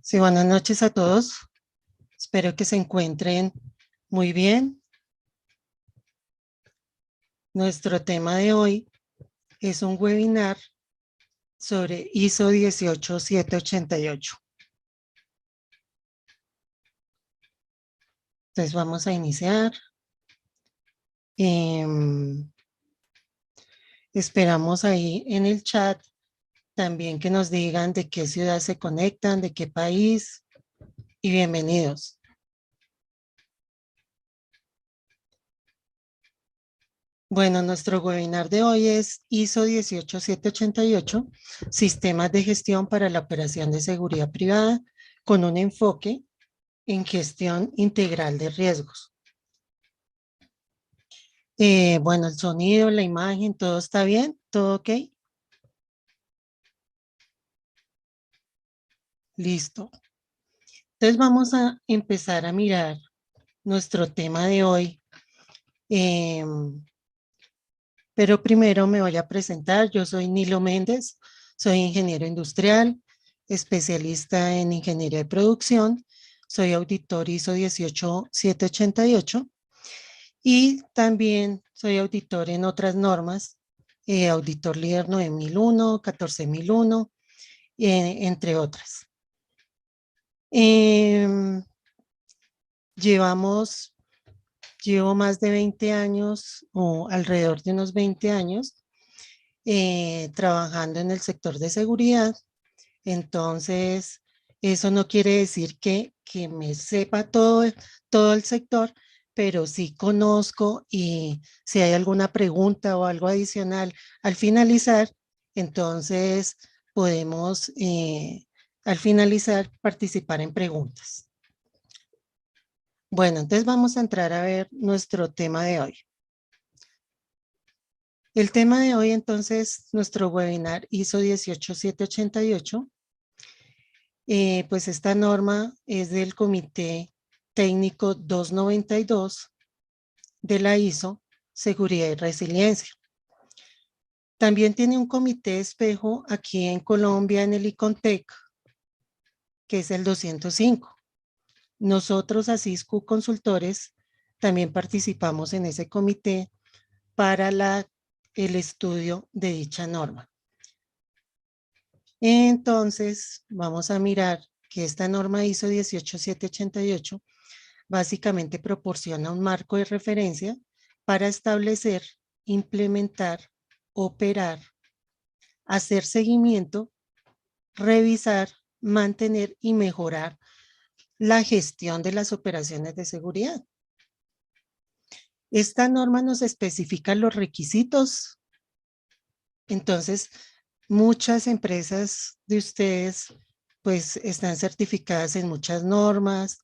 Sí, buenas noches a todos. Espero que se encuentren muy bien. Nuestro tema de hoy es un webinar sobre ISO 18788. Entonces vamos a iniciar. Esperamos ahí en el chat también que nos digan de qué ciudad se conectan, de qué país, y bienvenidos. Bueno, nuestro webinar de hoy es ISO 18788, Sistemas de Gestión para la Operación de Seguridad Privada, con un enfoque en gestión integral de riesgos. Bueno, el sonido, la imagen, ¿todo está bien? ¿Todo ok? Listo. Entonces vamos a empezar a mirar nuestro tema de hoy. Pero primero me voy a presentar. Yo soy Nilo Méndez, soy ingeniero industrial, especialista en ingeniería de producción, soy auditor ISO 18788 y también soy auditor en otras normas, auditor líder 9001, 14001, entre otras. Llevo más de 20 años o alrededor de unos 20 años trabajando en el sector de seguridad. Entonces, eso no quiere decir que me sepa todo el sector, pero sí conozco, y si hay alguna pregunta o algo adicional al finalizar, entonces podemos al finalizar participar en preguntas. Bueno, entonces vamos a entrar a ver nuestro tema de hoy. El tema de hoy, entonces, nuestro webinar ISO 18788. Pues esta norma es del Comité Técnico 292 de la ISO, Seguridad y Resiliencia. También tiene un comité espejo aquí en Colombia, en el ICONTEC, que es el 205. Nosotros, Asiscu Consultores, también participamos en ese comité para el estudio de dicha norma. Entonces, vamos a mirar que esta norma ISO 18788 básicamente proporciona un marco de referencia para establecer, implementar, operar, hacer seguimiento, revisar, mantener y mejorar la gestión de las operaciones de seguridad. Esta norma nos especifica los requisitos. Entonces, muchas empresas de ustedes pues están certificadas en muchas normas.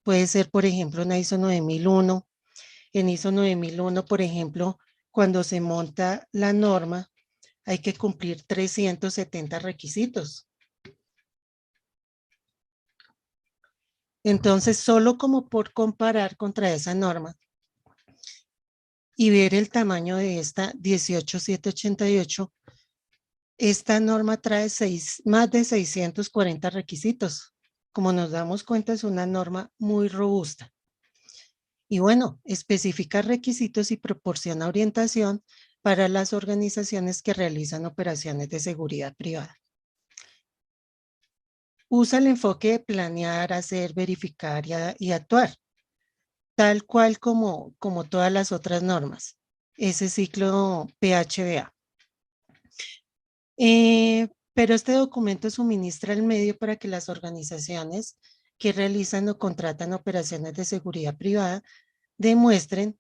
Puede ser, por ejemplo, una ISO 9001. En ISO 9001, por ejemplo, cuando se monta la norma, hay que cumplir 370 requisitos. Entonces, solo como por comparar contra esa norma y ver el tamaño de esta 18788, esta norma trae más de 640 requisitos. Como nos damos cuenta, es una norma muy robusta. Y bueno, especifica requisitos y proporciona orientación para las organizaciones que realizan operaciones de seguridad privada. Usa el enfoque de planear, hacer, verificar y actuar, tal cual como todas las otras normas. Ese ciclo PHBA. Pero este documento suministra el medio para que las organizaciones que realizan o contratan operaciones de seguridad privada demuestren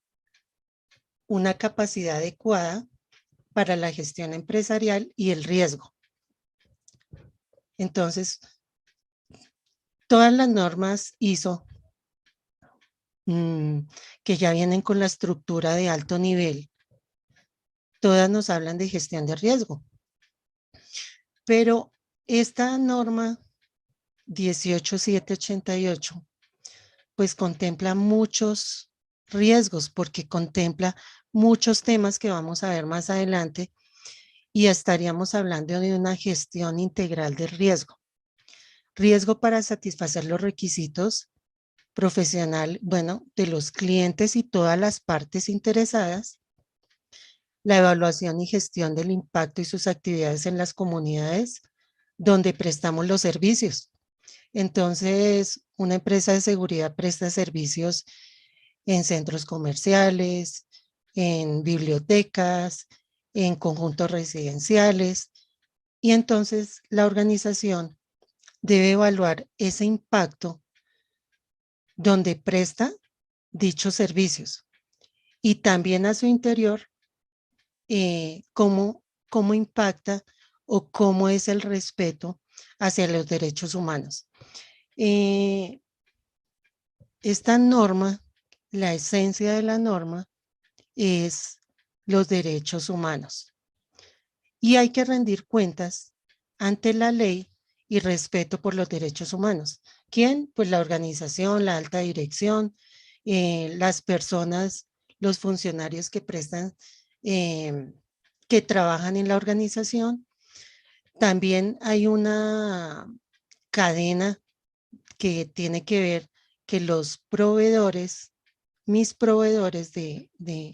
una capacidad adecuada para la gestión empresarial y el riesgo. Entonces, todas las normas ISO que ya vienen con la estructura de alto nivel, todas nos hablan de gestión de riesgo. Pero esta norma 18788 pues contempla muchos riesgos, porque contempla muchos temas que vamos a ver más adelante, y estaríamos hablando de una gestión integral de riesgo. riesgo para satisfacer los requisitos profesional, bueno, de los clientes y todas las partes interesadas, la evaluación y gestión del impacto y sus actividades en las comunidades donde prestamos los servicios. Entonces, una empresa de seguridad presta servicios en centros comerciales, en bibliotecas, en conjuntos residenciales, y entonces la organización debe evaluar ese impacto donde presta dichos servicios y también a su interior cómo impacta o cómo es el respeto hacia los derechos humanos. Esta norma, la esencia de la norma es los derechos humanos y hay que rendir cuentas ante la ley y respeto por los derechos humanos. ¿Quién? Pues la organización, la alta dirección, las personas, los funcionarios que prestan, que trabajan en la organización. También hay una cadena que tiene que ver que los proveedores, mis proveedores de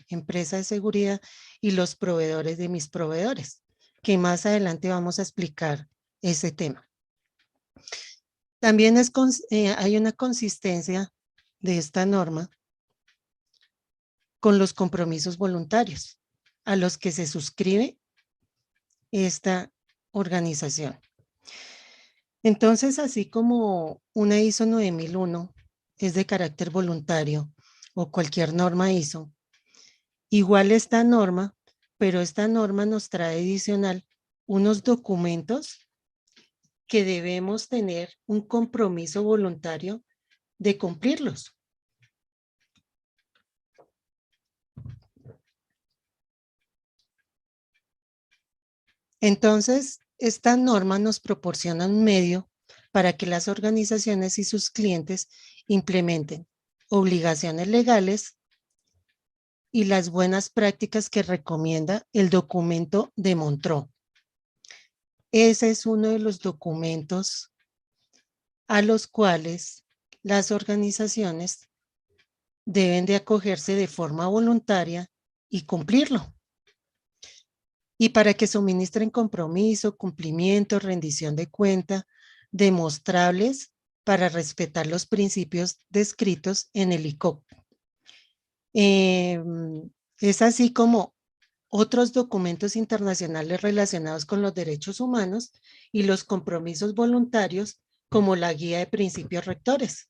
empresa de seguridad y los proveedores de mis proveedores, que más adelante vamos a explicar ese tema. También hay una consistencia de esta norma con los compromisos voluntarios a los que se suscribe esta organización. Entonces, así como una ISO 9001 es de carácter voluntario o cualquier norma ISO, igual esta norma, pero esta norma nos trae adicional unos documentos que debemos tener un compromiso voluntario de cumplirlos. Entonces, esta norma nos proporciona un medio para que las organizaciones y sus clientes implementen obligaciones legales y las buenas prácticas que recomienda el documento de Montreux. Ese es uno de los documentos a los cuales las organizaciones deben de acogerse de forma voluntaria y cumplirlo. Y para que suministren compromiso, cumplimiento, rendición de cuenta, demostrables para respetar los principios descritos en el ICOP. Es así como otros documentos internacionales relacionados con los derechos humanos y los compromisos voluntarios, como la Guía de Principios Rectores.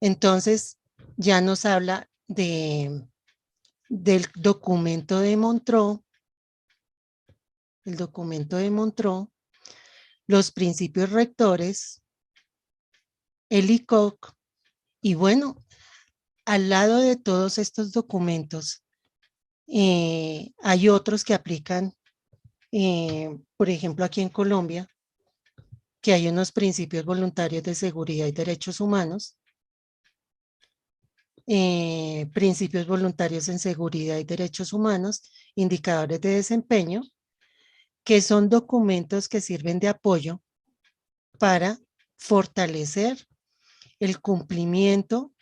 Entonces, ya nos habla del documento de Montreux, el documento de Montreux, los principios rectores, el ICOC, y bueno, al lado de todos estos documentos, hay otros que aplican, por ejemplo, aquí en Colombia, que hay unos principios voluntarios de seguridad y derechos humanos, principios voluntarios en seguridad y derechos humanos, indicadores de desempeño, que son documentos que sirven de apoyo para fortalecer el cumplimiento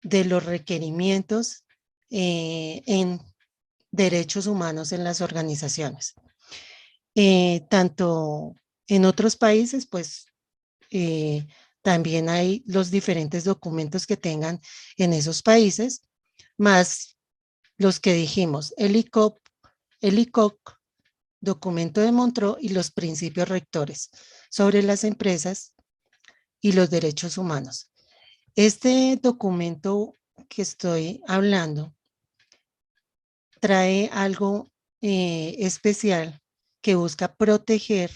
de los requerimientos en derechos humanos en las organizaciones. Tanto en otros países, pues también hay los diferentes documentos que tengan en esos países, más los que dijimos, el ICOP, el ICOC, documento de Montreux y los principios rectores sobre las empresas y los derechos humanos. Este documento que estoy hablando trae algo especial que busca proteger,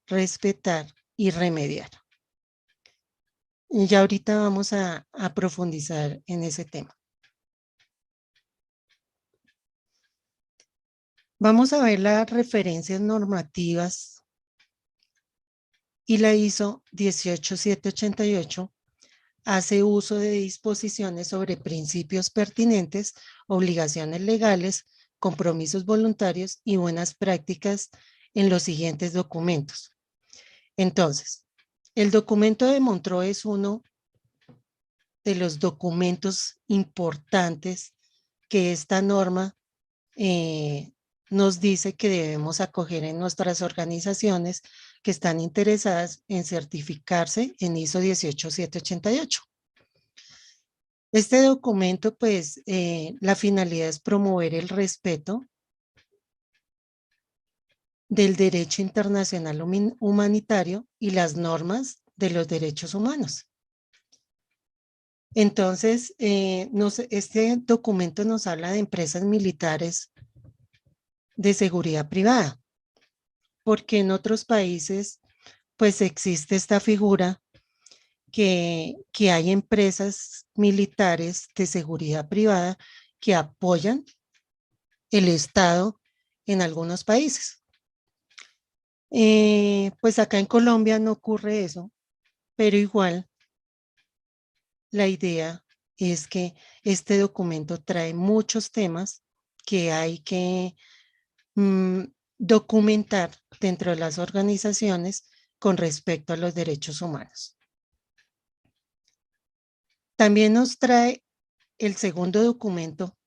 respetar y remediar. Y ya ahorita vamos a profundizar en ese tema. Vamos a ver las referencias normativas y la ISO 18788 hace uso de disposiciones sobre principios pertinentes, obligaciones legales, compromisos voluntarios y buenas prácticas en los siguientes documentos. Entonces, El documento de Montreux es uno de los documentos importantes que esta norma nos dice que debemos acoger en nuestras organizaciones que están interesadas en certificarse en ISO 18788. Este documento, pues, la finalidad es promover el respeto del derecho internacional humanitario y las normas de los derechos humanos. Entonces, este documento nos habla de empresas militares de seguridad privada, porque en otros países, pues existe esta figura que hay empresas militares de seguridad privada que apoyan el Estado en algunos países. Pues acá en Colombia no ocurre eso, pero igual la idea es que este documento trae muchos temas que hay que documentar dentro de las organizaciones con respecto a los derechos humanos. También nos trae el segundo documento,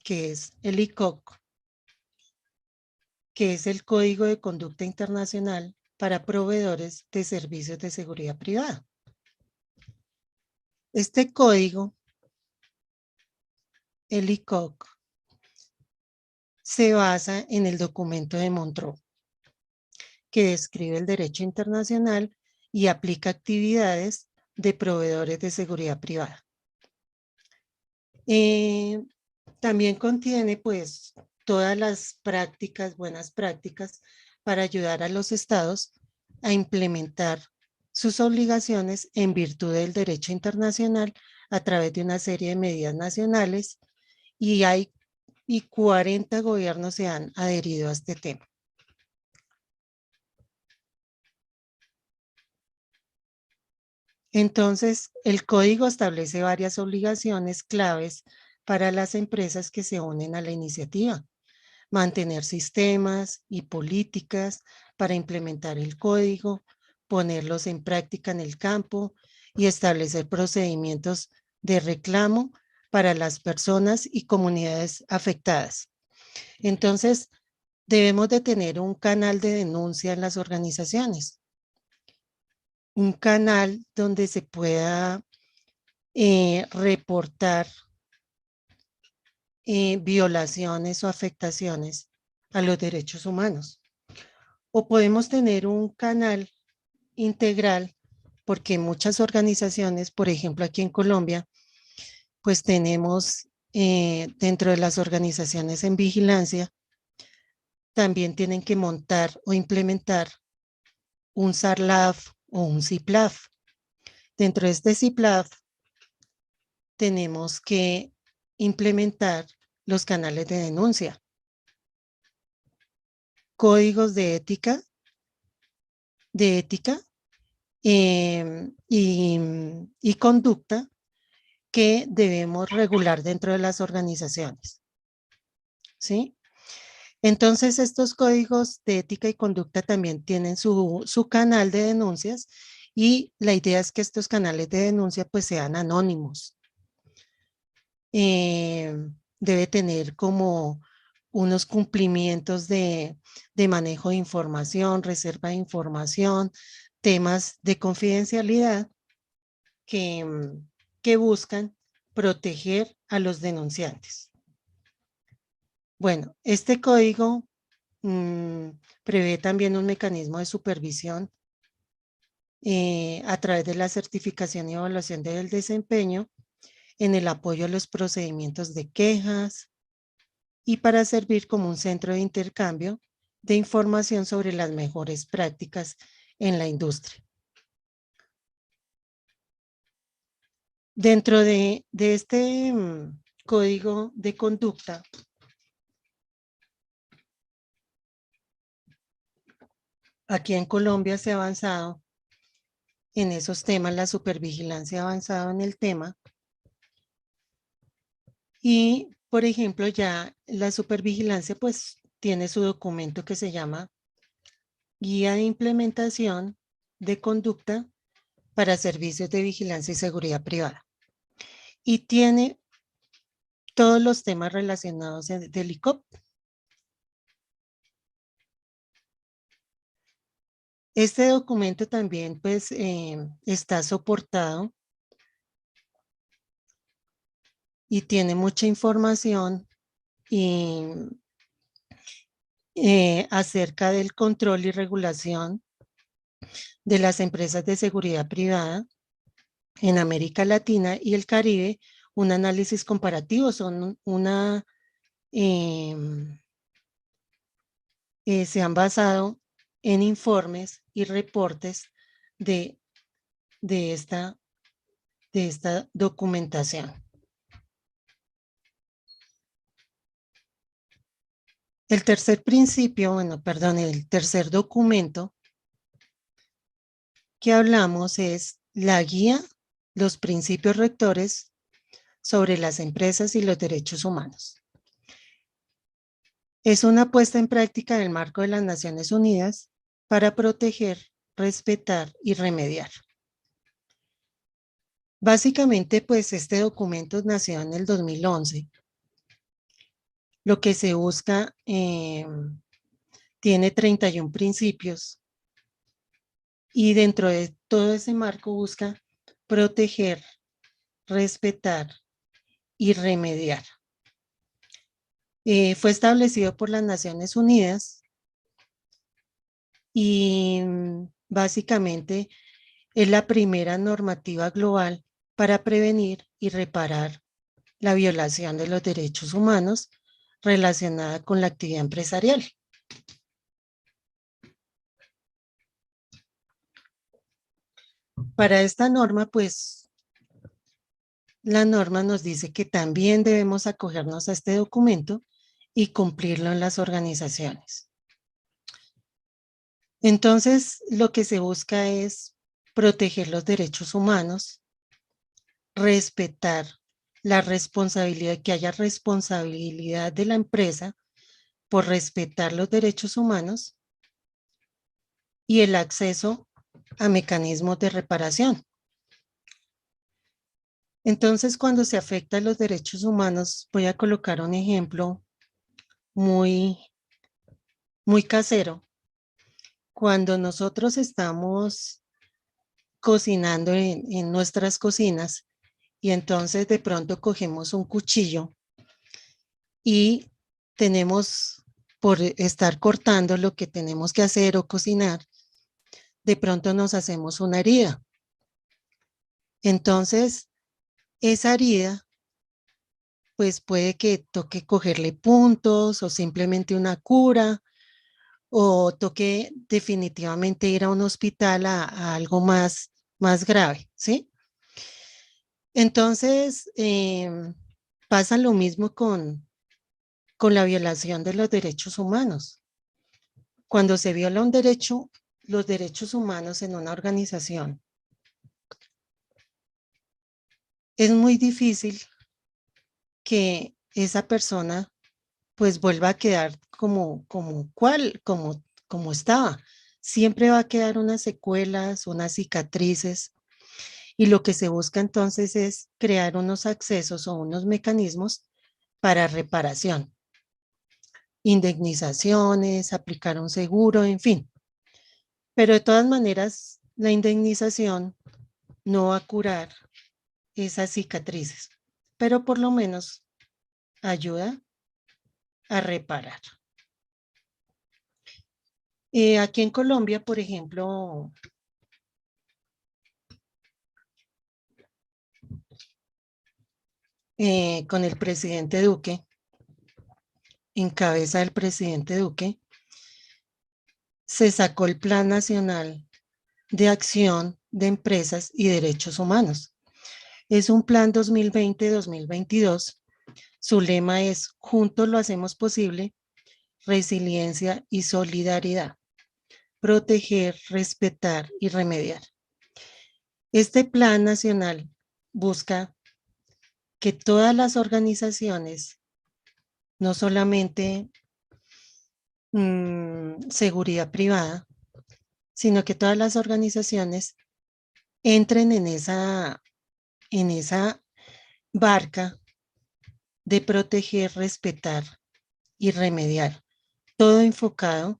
que es el ICOC, que es el Código de Conducta Internacional para proveedores de servicios de seguridad privada. Este código, el ICOC, se basa en el documento de Montreux, que describe el derecho internacional y aplica actividades de proveedores de seguridad privada. También contiene, pues, todas las prácticas, buenas prácticas, para ayudar a los estados a implementar sus obligaciones en virtud del derecho internacional a través de una serie de medidas nacionales y 40 gobiernos se han adherido a este tema. Entonces, el código establece varias obligaciones claves para las empresas que se unen a la iniciativa. Mantener sistemas y políticas para implementar el código, ponerlos en práctica en el campo y establecer procedimientos de reclamo para las personas y comunidades afectadas. Entonces, debemos de tener un canal de denuncia en las organizaciones, un canal donde se pueda reportar violaciones o afectaciones a los derechos humanos. O podemos tener un canal integral, porque muchas organizaciones, por ejemplo, aquí en Colombia, pues tenemos dentro de las organizaciones en vigilancia, también tienen que montar o implementar un SARLAF o un CIPLAF. Dentro de este CIPLAF tenemos que implementar los canales de denuncia, códigos de ética y conducta que debemos regular dentro de las organizaciones, ¿sí? Entonces, estos códigos de ética y conducta también tienen su canal de denuncias y la idea es que estos canales de denuncia pues sean anónimos. Debe tener como unos cumplimientos de manejo de información, reserva de información, temas de confidencialidad que buscan proteger a los denunciantes. Bueno, este código prevé también un mecanismo de supervisión a través de la certificación y evaluación del desempeño en el apoyo a los procedimientos de quejas y para servir como un centro de intercambio de información sobre las mejores prácticas en la industria. Dentro de este código de conducta, aquí en Colombia se ha avanzado en esos temas, la supervigilancia ha avanzado en el tema y, por ejemplo, ya la supervigilancia pues tiene su documento que se llama Guía de Implementación de Conducta para servicios de vigilancia y seguridad privada. Y tiene todos los temas relacionados del ICOP. Este documento también pues está soportado y tiene mucha información y, acerca del control y regulación de las empresas de seguridad privada en América Latina y el Caribe, un análisis comparativo, son se han basado en informes y reportes de, de esta documentación. El tercer principio, el tercer documento que hablamos es la guía, los principios rectores sobre las empresas y los derechos humanos. Es una puesta en práctica del marco de las Naciones Unidas para proteger, respetar y remediar. Básicamente, pues este documento nació en el 2011. Lo que se busca tiene 31 principios y dentro de todo ese marco busca proteger, respetar y remediar. Fue establecido por las Naciones Unidas y básicamente es la primera normativa global para prevenir y reparar la violación de los derechos humanos relacionada con la actividad empresarial. Para esta norma, pues, la norma nos dice que también debemos acogernos a este documento y cumplirlo en las organizaciones. Entonces, lo que se busca es proteger los derechos humanos, respetar la responsabilidad, que haya responsabilidad de la empresa por respetar los derechos humanos y el acceso a mecanismos de reparación. Entonces, cuando se afectan los derechos humanos, voy a colocar un ejemplo muy casero. Cuando nosotros estamos cocinando en nuestras cocinas y entonces de pronto cogemos un cuchillo y tenemos, por estar cortando lo que tenemos que hacer o cocinar, de pronto nos hacemos una herida. Entonces, esa herida, pues puede que toque cogerle puntos o simplemente una cura, o toque definitivamente ir a un hospital a algo más grave, ¿sí? Entonces, pasa lo mismo con la violación de los derechos humanos. Cuando se viola un derecho, los derechos humanos en una organización, es muy difícil que esa persona pues vuelva a quedar como estaba. Siempre va a quedar unas secuelas, unas cicatrices, y lo que se busca entonces es crear unos accesos o unos mecanismos para reparación, indemnizaciones, aplicar un seguro, en fin. Pero de todas maneras, la indemnización no va a curar esas cicatrices, pero por lo menos ayuda a reparar. Aquí en Colombia, por ejemplo, con el presidente Duque, en cabeza del presidente Duque, se sacó el Plan Nacional de Acción de Empresas y Derechos Humanos. Es un plan 2020-2022. Su lema es: juntos lo hacemos posible, resiliencia y solidaridad, proteger, respetar y remediar. Este plan nacional busca que todas las organizaciones, no solamente seguridad privada, sino que todas las organizaciones entren en esa barca de proteger, respetar y remediar, todo enfocado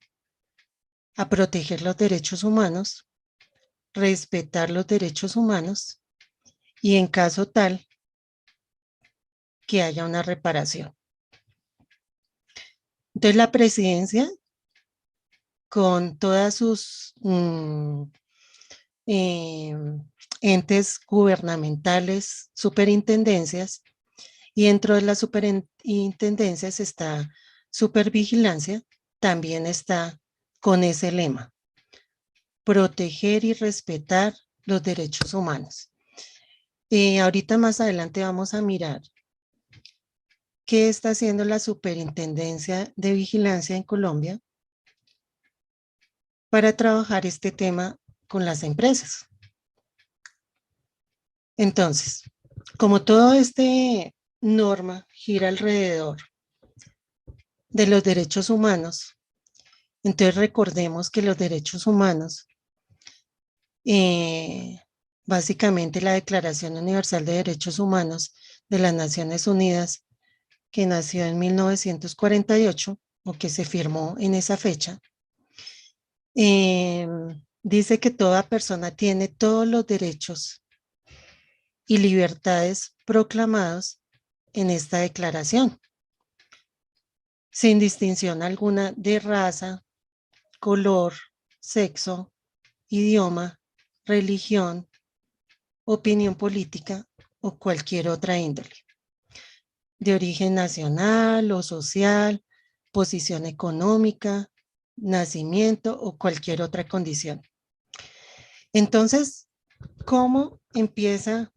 a proteger los derechos humanos, respetar los derechos humanos y en caso tal que haya una reparación. Entonces la presidencia, con todas sus eh, entes gubernamentales, superintendencias, y dentro de las superintendencias está supervigilancia, también está con ese lema, proteger y respetar los derechos humanos. Ahorita más adelante vamos a mirar qué está haciendo la Superintendencia de Vigilancia en Colombia para trabajar este tema con las empresas. Entonces, como todo este norma gira alrededor de los derechos humanos, entonces recordemos que los derechos humanos, básicamente la Declaración Universal de Derechos Humanos de las Naciones Unidas, que nació en 1948 o que se firmó en esa fecha, dice que toda persona tiene todos los derechos y libertades proclamados en esta declaración, sin distinción alguna de raza, color, sexo, idioma, religión, opinión política o cualquier otra índole, de origen nacional o social, posición económica, nacimiento o cualquier otra condición. Entonces, ¿cómo empiezan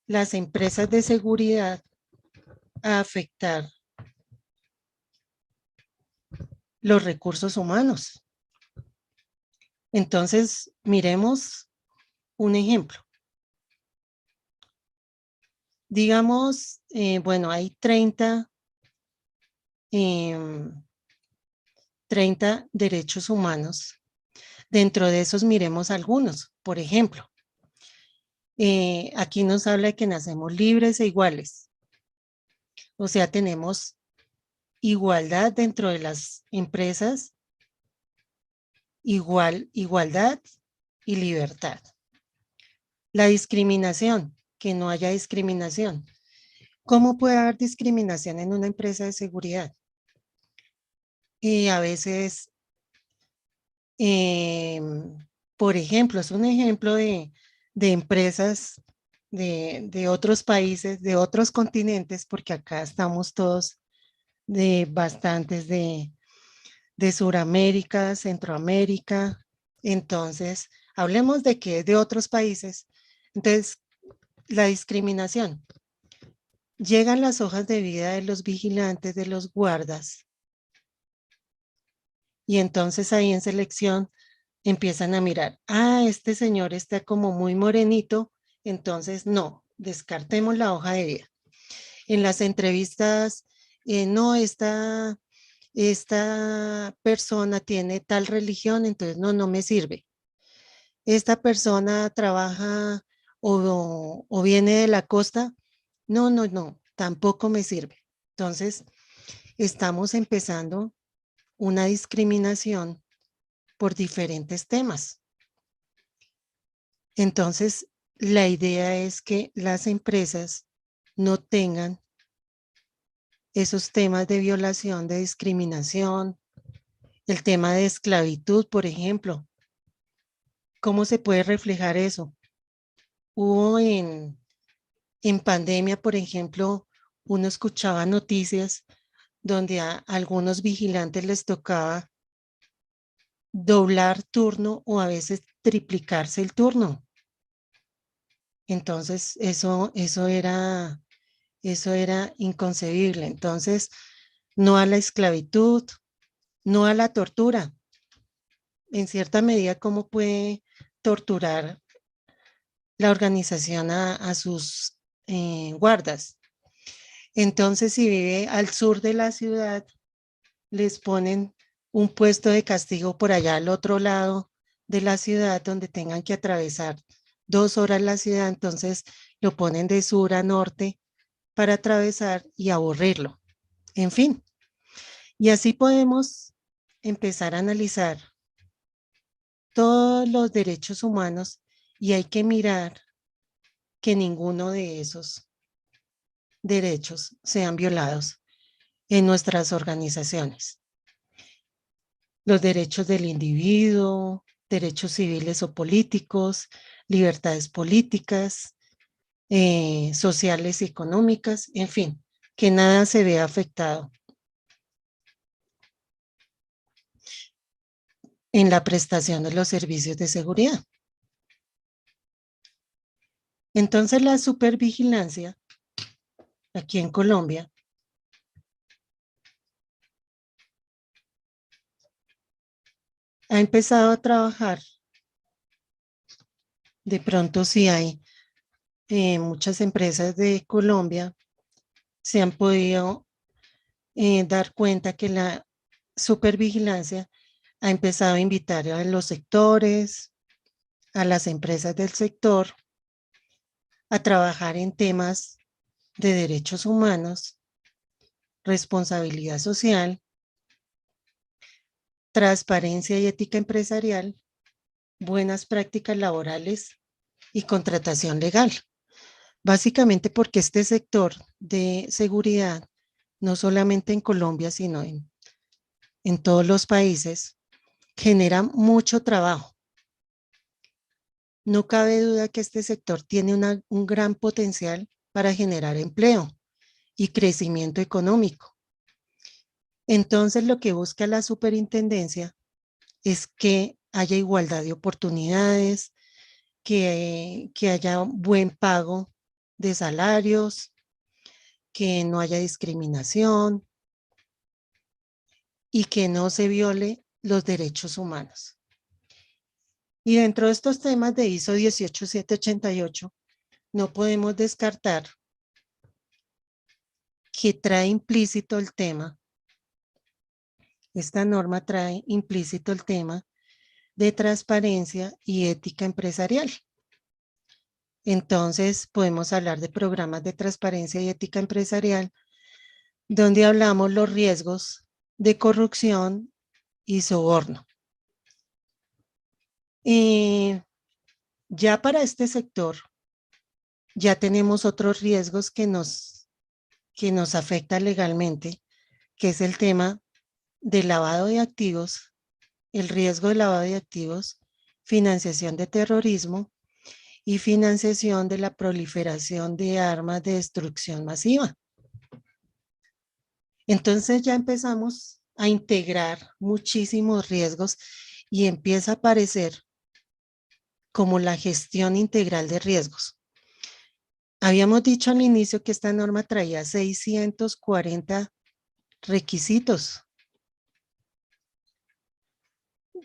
las empresas de seguridad a afectar los recursos humanos? Entonces, miremos un ejemplo. Digamos, bueno, hay 30 derechos humanos. Dentro de esos miremos algunos. Por ejemplo, aquí nos habla de que nacemos libres e iguales. O sea, tenemos igualdad dentro de las empresas, igualdad y libertad. La discriminación, que no haya discriminación. ¿Cómo puede haber discriminación en una empresa de seguridad? Y a veces, por ejemplo, es un ejemplo de empresas de otros países, de otros continentes, porque acá estamos todos de bastantes de Sudamérica, Centroamérica. Entonces, hablemos de que de otros países. Entonces, la discriminación. Llegan las hojas de vida de los vigilantes, de los guardas, y entonces ahí en selección empiezan a mirar, este señor está como muy morenito, entonces no, descartemos la hoja de vida. En las entrevistas, no, esta persona tiene tal religión, entonces no me sirve. Esta persona trabaja o viene de la costa, no, tampoco me sirve. Entonces, estamos empezando una discriminación por diferentes temas. Entonces, la idea es que las empresas no tengan esos temas de violación, de discriminación, el tema de esclavitud, por ejemplo. ¿Cómo se puede reflejar eso? Hubo en pandemia, por ejemplo, uno escuchaba noticias donde a algunos vigilantes les tocaba doblar turno o a veces triplicarse el turno. Entonces, eso era inconcebible. Entonces, no a la esclavitud, no a la tortura. En cierta medida, ¿cómo puede torturar la organización a sus guardas? Entonces, si vive al sur de la ciudad, les ponen un puesto de castigo por allá al otro lado de la ciudad donde tengan que atravesar 2 horas la ciudad, entonces lo ponen de sur a norte para atravesar y aburrirlo. En fin, y así podemos empezar a analizar todos los derechos humanos y hay que mirar que ninguno de esos derechos sean violados en nuestras organizaciones. Los derechos del individuo, derechos civiles o políticos, libertades políticas, sociales y económicas, en fin, que nada se vea afectado en la prestación de los servicios de seguridad. Entonces, la supervigilancia aquí en Colombia ha empezado a trabajar. De pronto, sí hay muchas empresas de Colombia se han podido dar cuenta que la supervigilancia ha empezado a invitar a los sectores, a las empresas del sector, a trabajar en temas de derechos humanos, responsabilidad social, transparencia y ética empresarial, buenas prácticas laborales y contratación legal. Básicamente porque este sector de seguridad, no solamente en Colombia, sino en todos los países, genera mucho trabajo. No cabe duda que este sector tiene un gran potencial para generar empleo y crecimiento económico. Entonces, lo que busca la superintendencia es que haya igualdad de oportunidades, que haya buen pago de salarios, que no haya discriminación y que no se viole los derechos humanos. Y dentro de estos temas de ISO 18788, no podemos descartar que trae implícito el tema, esta norma trae implícito el tema de transparencia y ética empresarial. Entonces, podemos hablar de programas de transparencia y ética empresarial, donde hablamos los riesgos de corrupción y soborno. Ya para este sector, ya tenemos otros riesgos que nos afectan legalmente, que es el tema del lavado de activos, el riesgo de lavado de activos, financiación de terrorismo y financiación de la proliferación de armas de destrucción masiva. Entonces ya empezamos a integrar muchísimos riesgos y empieza a aparecer como la gestión integral de riesgos. Habíamos dicho al inicio que esta norma traía 640 requisitos.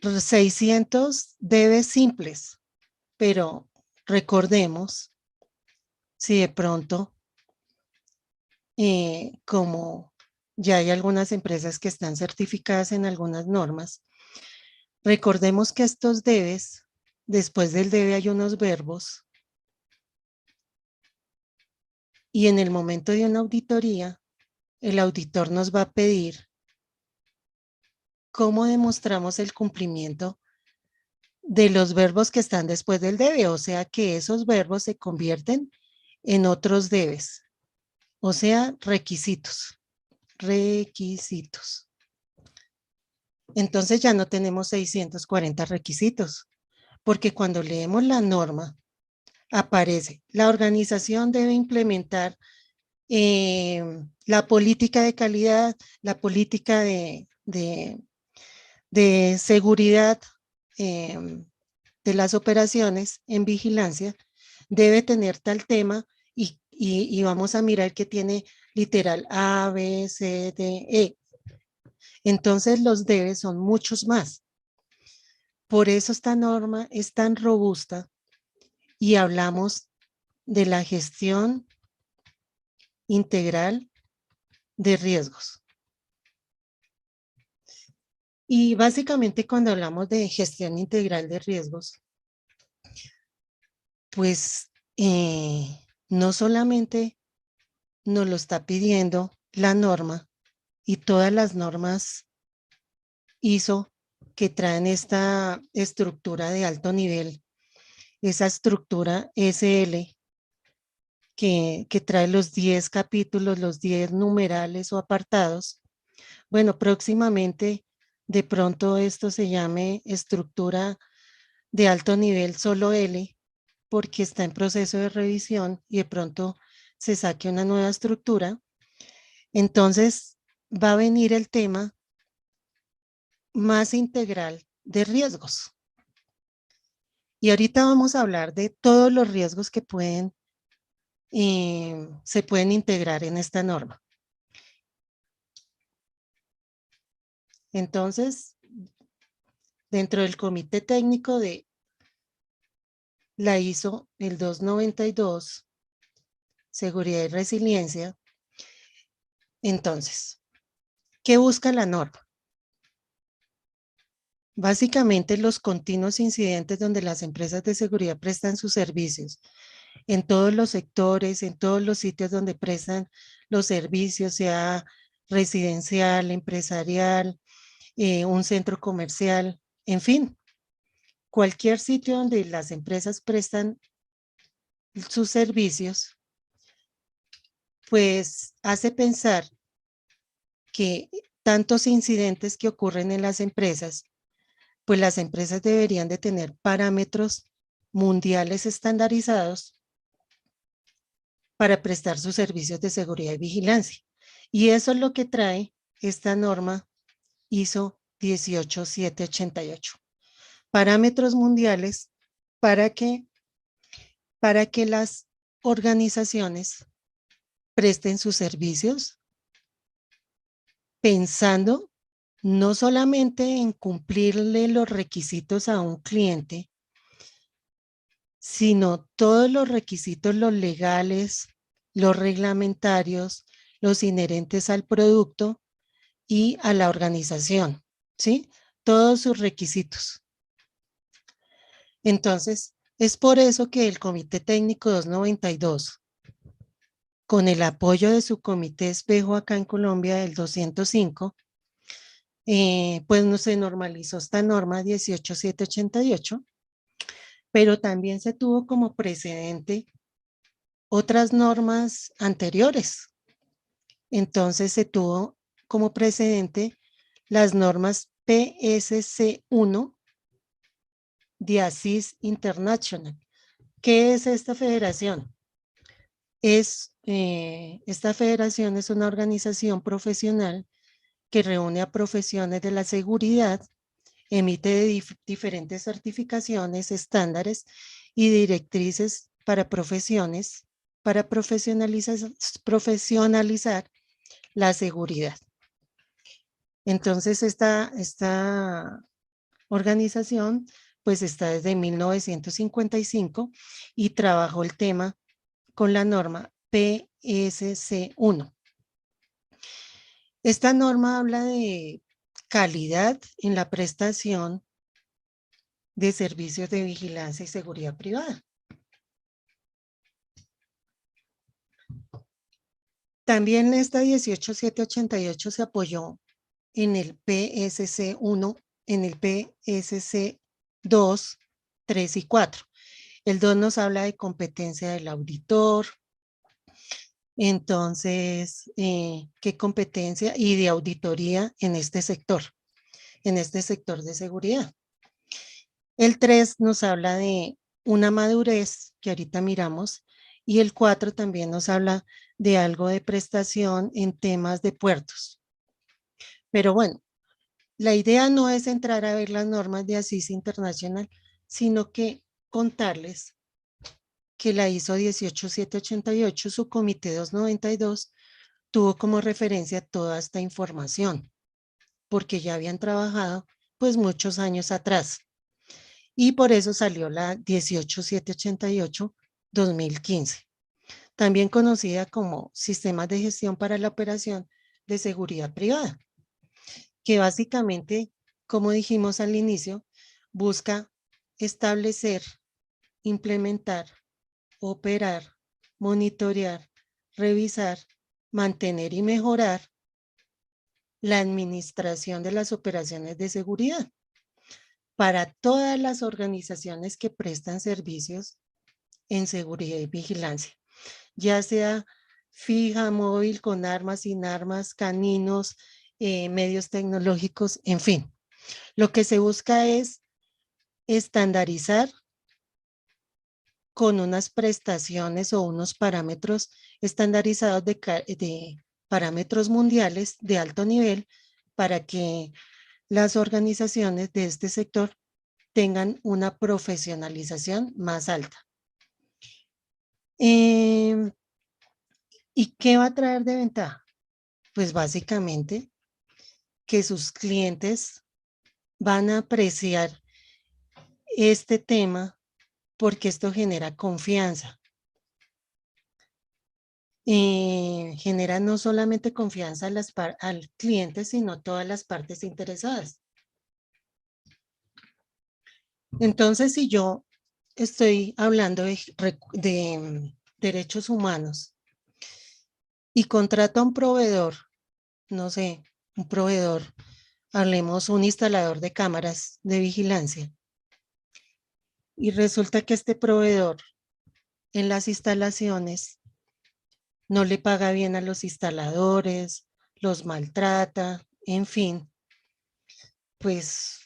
600 debes simples, pero recordemos, si de pronto, como ya hay algunas empresas que están certificadas en algunas normas, recordemos que estos debes, después del debe hay unos verbos, y en el momento de una auditoría, el auditor nos va a pedir cómo demostramos el cumplimiento de los verbos que están después del debe, o sea que esos verbos se convierten en otros debes, o sea, requisitos. Entonces ya no tenemos 640 requisitos, porque cuando leemos la norma, aparece, la organización debe implementar la política de calidad, la política de seguridad de las operaciones en vigilancia, debe tener tal tema y vamos a mirar que tiene literal A, B, C, D, E. Entonces los debes son muchos más. Por eso esta norma es tan robusta y hablamos de la gestión integral de riesgos. Y básicamente cuando hablamos de gestión integral de riesgos, pues no solamente nos lo está pidiendo la norma y todas las normas ISO que traen esta estructura de alto nivel, esa estructura SL que trae los 10 capítulos, los 10 numerales o apartados. Bueno, próximamente de pronto esto se llame estructura de alto nivel solo L, porque está en proceso de revisión y de pronto se saque una nueva estructura. Entonces va a venir el tema más integral de riesgos. Y ahorita vamos a hablar de todos los riesgos que se pueden integrar en esta norma. Entonces, dentro del comité técnico de la ISO, el 292, seguridad y resiliencia, entonces, ¿qué busca la norma? Básicamente los continuos incidentes donde las empresas de seguridad prestan sus servicios en todos los sectores, en todos los sitios donde prestan los servicios, sea residencial, empresarial, un centro comercial, en fin, cualquier sitio donde las empresas prestan sus servicios, pues hace pensar que tantos incidentes que ocurren en las empresas, pues las empresas deberían de tener parámetros mundiales estandarizados para prestar sus servicios de seguridad y vigilancia. Y eso es lo que trae esta norma ISO 18788. Parámetros mundiales para que, las organizaciones presten sus servicios pensando no solamente en cumplirle los requisitos a un cliente, sino todos los requisitos, los legales, los reglamentarios, los inherentes al producto y a la organización, ¿sí? Todos sus requisitos. Entonces, es por eso que el Comité Técnico 292, con el apoyo de su comité espejo acá en Colombia del 205, pues no se normalizó esta norma 18788, pero también se tuvo como precedente otras normas anteriores. Entonces se tuvo como precedente las normas PSC1 de ASIS International. ¿Qué es esta federación? Esta federación es una organización profesional que reúne a profesiones de la seguridad, emite diferentes certificaciones, estándares y directrices para profesiones, para profesionalizar la seguridad. Entonces, esta organización pues está desde 1955 y trabajó el tema con la norma PSC1. Esta norma habla de calidad en la prestación de servicios de vigilancia y seguridad privada. También esta 18788 se apoyó en el PSC1, en el PSC2, 3 y 4. El 2 nos habla de competencia del auditor. Entonces, ¿qué competencia? Y de auditoría en este sector de seguridad. El 3 nos habla de una madurez que ahorita miramos y el 4 también nos habla de algo de prestación en temas de puertos. Pero bueno, la idea no es entrar a ver las normas de ASIS Internacional, sino que contarles que la ISO 18788, su comité 292, tuvo como referencia toda esta información, porque ya habían trabajado pues muchos años atrás. Y por eso salió la 18788-2015, también conocida como Sistemas de Gestión para la Operación de Seguridad Privada, que básicamente como dijimos al inicio, busca establecer, implementar, operar, monitorear, revisar, mantener y mejorar la administración de las operaciones de seguridad para todas las organizaciones que prestan servicios en seguridad y vigilancia, ya sea fija, móvil, con armas, sin armas, caninos, medios tecnológicos, en fin. Lo que se busca es estandarizar con unas prestaciones o unos parámetros estandarizados de parámetros mundiales de alto nivel para que las organizaciones de este sector tengan una profesionalización más alta. ¿Y qué va a traer de ventaja? Pues básicamente que sus clientes van a apreciar este tema porque esto genera confianza. Genera no solamente confianza al cliente, sino todas las partes interesadas. Entonces, si yo estoy hablando de derechos humanos y contrato a un proveedor, no sé, un proveedor, hablemos un instalador de cámaras de vigilancia, y resulta que este proveedor en las instalaciones no le paga bien a los instaladores, los maltrata, en fin, pues,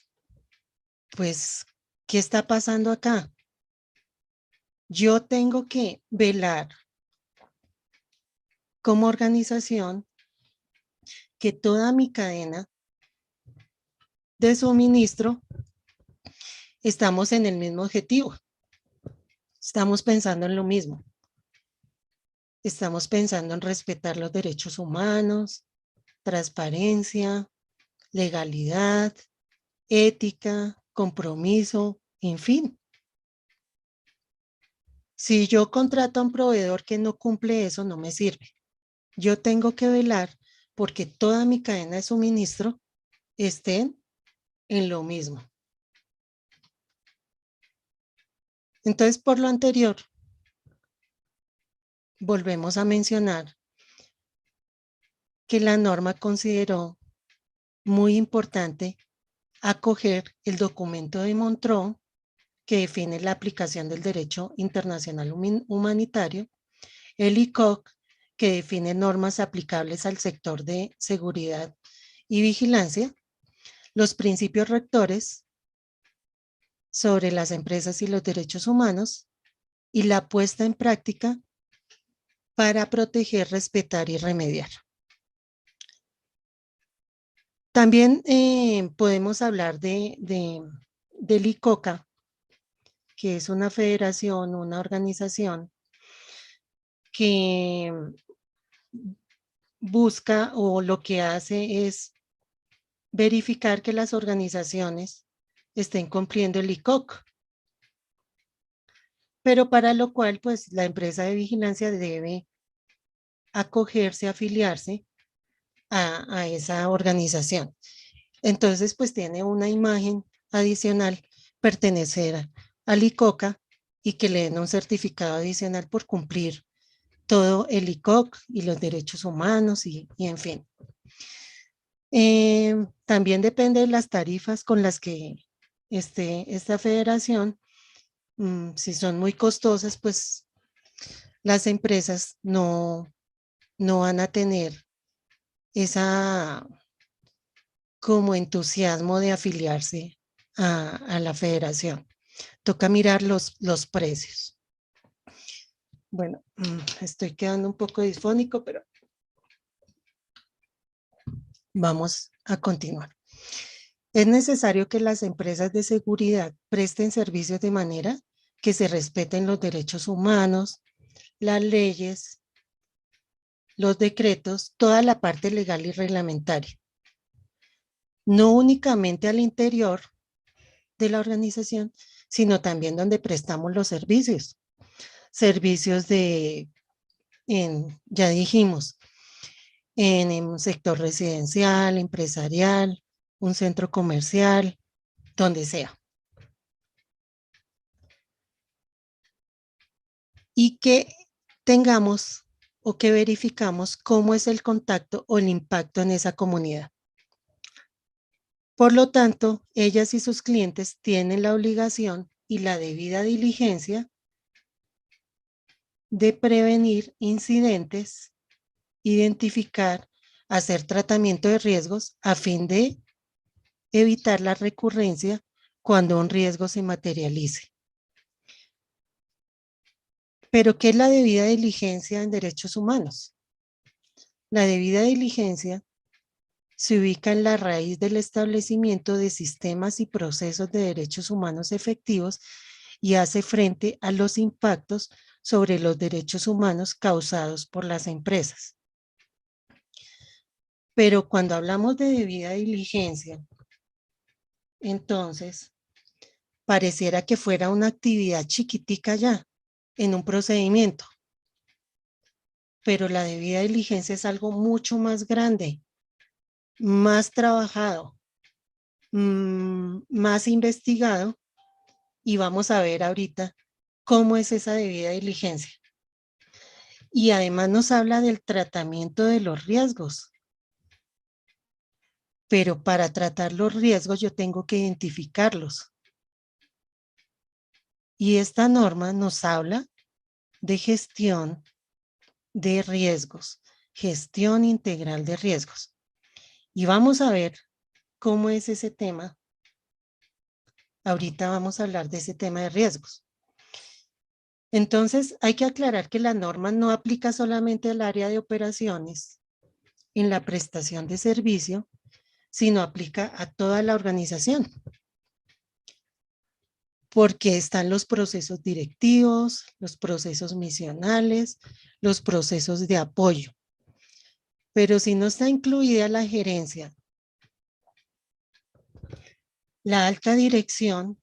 ¿qué está pasando acá? Yo tengo que velar como organización que toda mi cadena de suministro estamos en el mismo objetivo. Estamos pensando en lo mismo. Estamos pensando en respetar los derechos humanos, transparencia, legalidad, ética, compromiso, en fin. Si yo contrato a un proveedor que no cumple eso, no me sirve. Yo tengo que velar porque toda mi cadena de suministro estén en lo mismo. Entonces, por lo anterior, volvemos a mencionar que la norma consideró muy importante acoger el documento de Montreux que define la aplicación del derecho internacional humanitario, el ICOC, que define normas aplicables al sector de seguridad y vigilancia, los principios rectores sobre las empresas y los derechos humanos y la puesta en práctica para proteger, respetar y remediar. También podemos hablar del ICOCA, que es una federación, una organización que busca o lo que hace es verificar que las organizaciones estén cumpliendo el ICOC. Pero para lo cual, pues, la empresa de vigilancia debe acogerse, afiliarse a esa organización. Entonces, pues, tiene una imagen adicional, pertenecer al ICOCA y que le den un certificado adicional por cumplir todo el ICOC y los derechos humanos y en fin. También depende de las tarifas con las que esté esta federación. Si son muy costosas, pues las empresas no van a tener esa como entusiasmo de afiliarse a la federación. Toca mirar los precios. Bueno, estoy quedando un poco disfónico, pero vamos a continuar. Es necesario que las empresas de seguridad presten servicios de manera que se respeten los derechos humanos, las leyes, los decretos, toda la parte legal y reglamentaria. No únicamente al interior de la organización, sino también donde prestamos los servicios. Servicios ya dijimos, en un sector residencial, empresarial, un centro comercial, donde sea. Y que tengamos o que verificamos cómo es el contacto o el impacto en esa comunidad. Por lo tanto, ellas y sus clientes tienen la obligación y la debida diligencia de prevenir incidentes, identificar, hacer tratamiento de riesgos a fin de evitar la recurrencia cuando un riesgo se materialice. Pero, ¿qué es la debida diligencia en derechos humanos? La debida diligencia se ubica en la raíz del establecimiento de sistemas y procesos de derechos humanos efectivos y hace frente a los impactos sobre los derechos humanos causados por las empresas. Pero cuando hablamos de debida diligencia, entonces pareciera que fuera una actividad chiquitica ya en un procedimiento. Pero la debida diligencia es algo mucho más grande, más trabajado, más investigado, y vamos a ver ahorita cómo es esa debida diligencia. Y además nos habla del tratamiento de los riesgos. Pero para tratar los riesgos yo tengo que identificarlos. Y esta norma nos habla de gestión de riesgos, gestión integral de riesgos. Y vamos a ver cómo es ese tema. Ahorita vamos a hablar de ese tema de riesgos. Entonces, hay que aclarar que la norma no aplica solamente al área de operaciones en la prestación de servicio, sino aplica a toda la organización. Porque están los procesos directivos, los procesos misionales, los procesos de apoyo. Pero si no está incluida la gerencia, la alta dirección,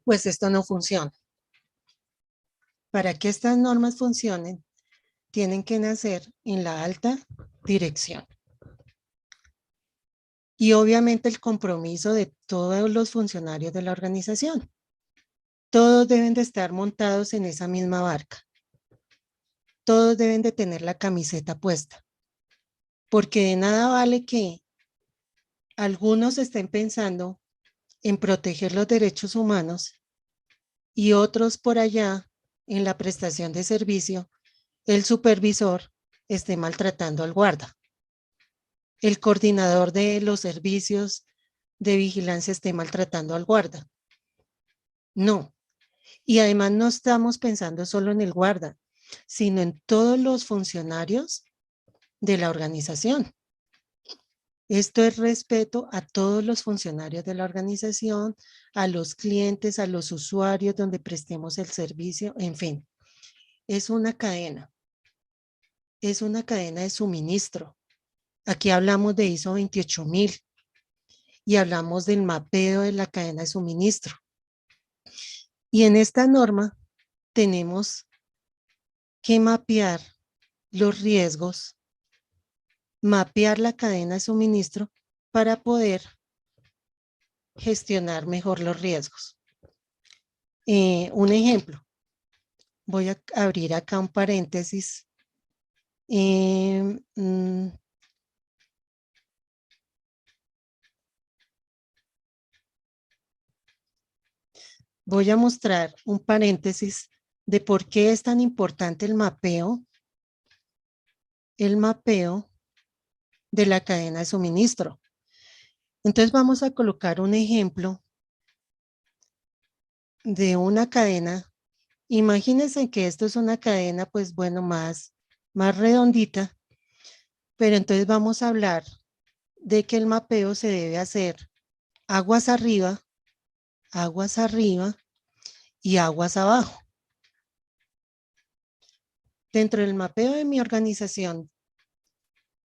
pues esto no funciona. Para que estas normas funcionen, tienen que nacer en la alta dirección. Y obviamente el compromiso de todos los funcionarios de la organización. Todos deben de estar montados en esa misma barca. Todos deben de tener la camiseta puesta. Porque de nada vale que algunos estén pensando en proteger los derechos humanos y otros por allá en la prestación de servicio, el supervisor esté maltratando al guarda. El coordinador de los servicios de vigilancia esté maltratando al guarda. No. Y además no estamos pensando solo en el guarda, sino en todos los funcionarios de la organización. Esto es respeto a todos los funcionarios de la organización, a los clientes, a los usuarios donde prestemos el servicio, en fin. Es una cadena. Es una cadena de suministro. Aquí hablamos de ISO 28000 y hablamos del mapeo de la cadena de suministro. Y en esta norma tenemos que mapear los riesgos, mapear la cadena de suministro para poder gestionar mejor los riesgos. Un ejemplo, voy a abrir acá un paréntesis. Voy a mostrar un paréntesis de por qué es tan importante el mapeo de la cadena de suministro. Entonces vamos a colocar un ejemplo de una cadena. Imagínense que esto es una cadena, pues bueno, más redondita, pero entonces vamos a hablar de que el mapeo se debe hacer aguas arriba y aguas abajo. Dentro del mapeo de mi organización,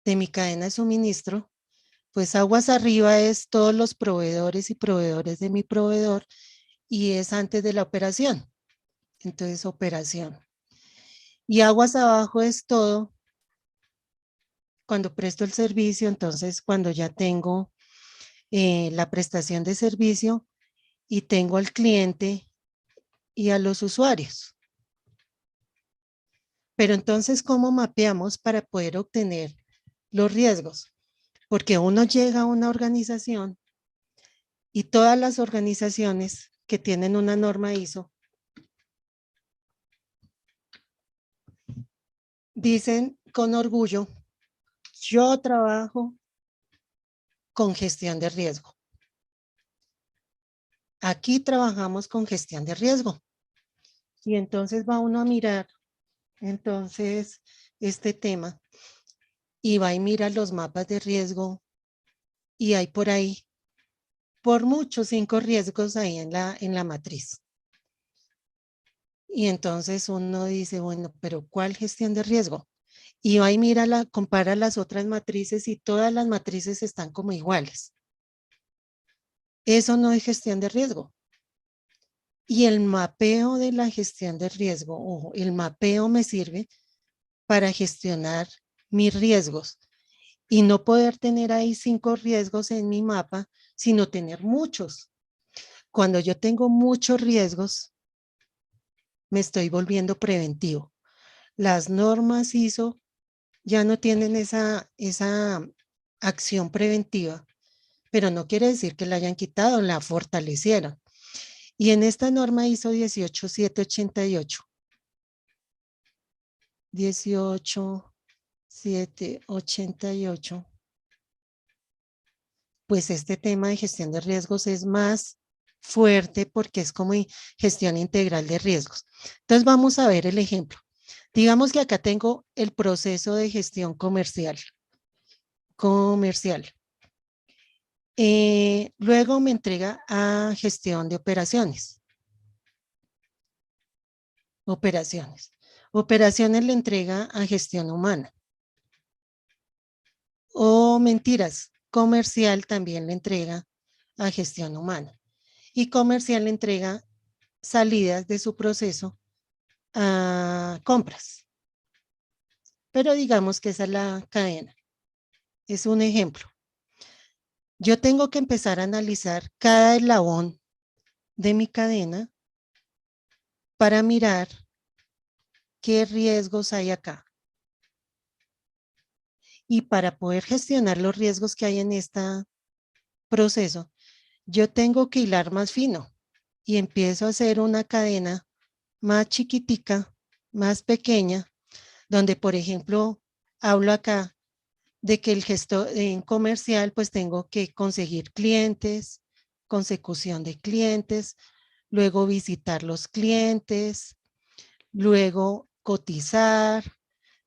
de mi cadena de suministro, pues aguas arriba es todos los proveedores y proveedores de mi proveedor y es antes de la operación. Entonces, operación. Y aguas abajo es todo cuando presto el servicio, entonces cuando ya tengo la prestación de servicio y tengo al cliente y a los usuarios. Pero entonces, ¿cómo mapeamos para poder obtener los riesgos? Porque uno llega a una organización y todas las organizaciones que tienen una norma ISO dicen con orgullo, yo trabajo con gestión de riesgo. Aquí trabajamos con gestión de riesgo. Y entonces va uno a mirar entonces este tema y va y mira los mapas de riesgo y hay por ahí, por mucho, 5 riesgos ahí en la matriz. Y entonces uno dice, bueno, pero ¿cuál gestión de riesgo? Y va y mira, compara las otras matrices y todas las matrices están como iguales. Eso no es gestión de riesgo. Y el mapeo de la gestión de riesgo, ojo, el mapeo me sirve para gestionar mis riesgos y no poder tener ahí 5 riesgos en mi mapa, sino tener muchos. Cuando yo tengo muchos riesgos, me estoy volviendo preventivo. Las normas ISO ya no tienen esa acción preventiva, pero no quiere decir que la hayan quitado, la fortalecieron. Y en esta norma ISO 18788, 18788, pues este tema de gestión de riesgos es más fuerte porque es como gestión integral de riesgos. Entonces vamos a ver el ejemplo. Digamos que acá tengo el proceso de gestión comercial. Luego me entrega a gestión de operaciones. Operaciones le entrega a gestión humana. O mentiras, comercial también le entrega a gestión humana. Y comercial le entrega salidas de su proceso a compras. Pero digamos que esa es la cadena. Es un ejemplo. Yo tengo que empezar a analizar cada eslabón de mi cadena para mirar qué riesgos hay acá. Y para poder gestionar los riesgos que hay en este proceso, yo tengo que hilar más fino y empiezo a hacer una cadena más chiquitica, más pequeña, donde, por ejemplo, hablo acá de que el gestor en comercial, pues tengo que conseguir clientes, consecución de clientes, luego visitar los clientes, luego cotizar,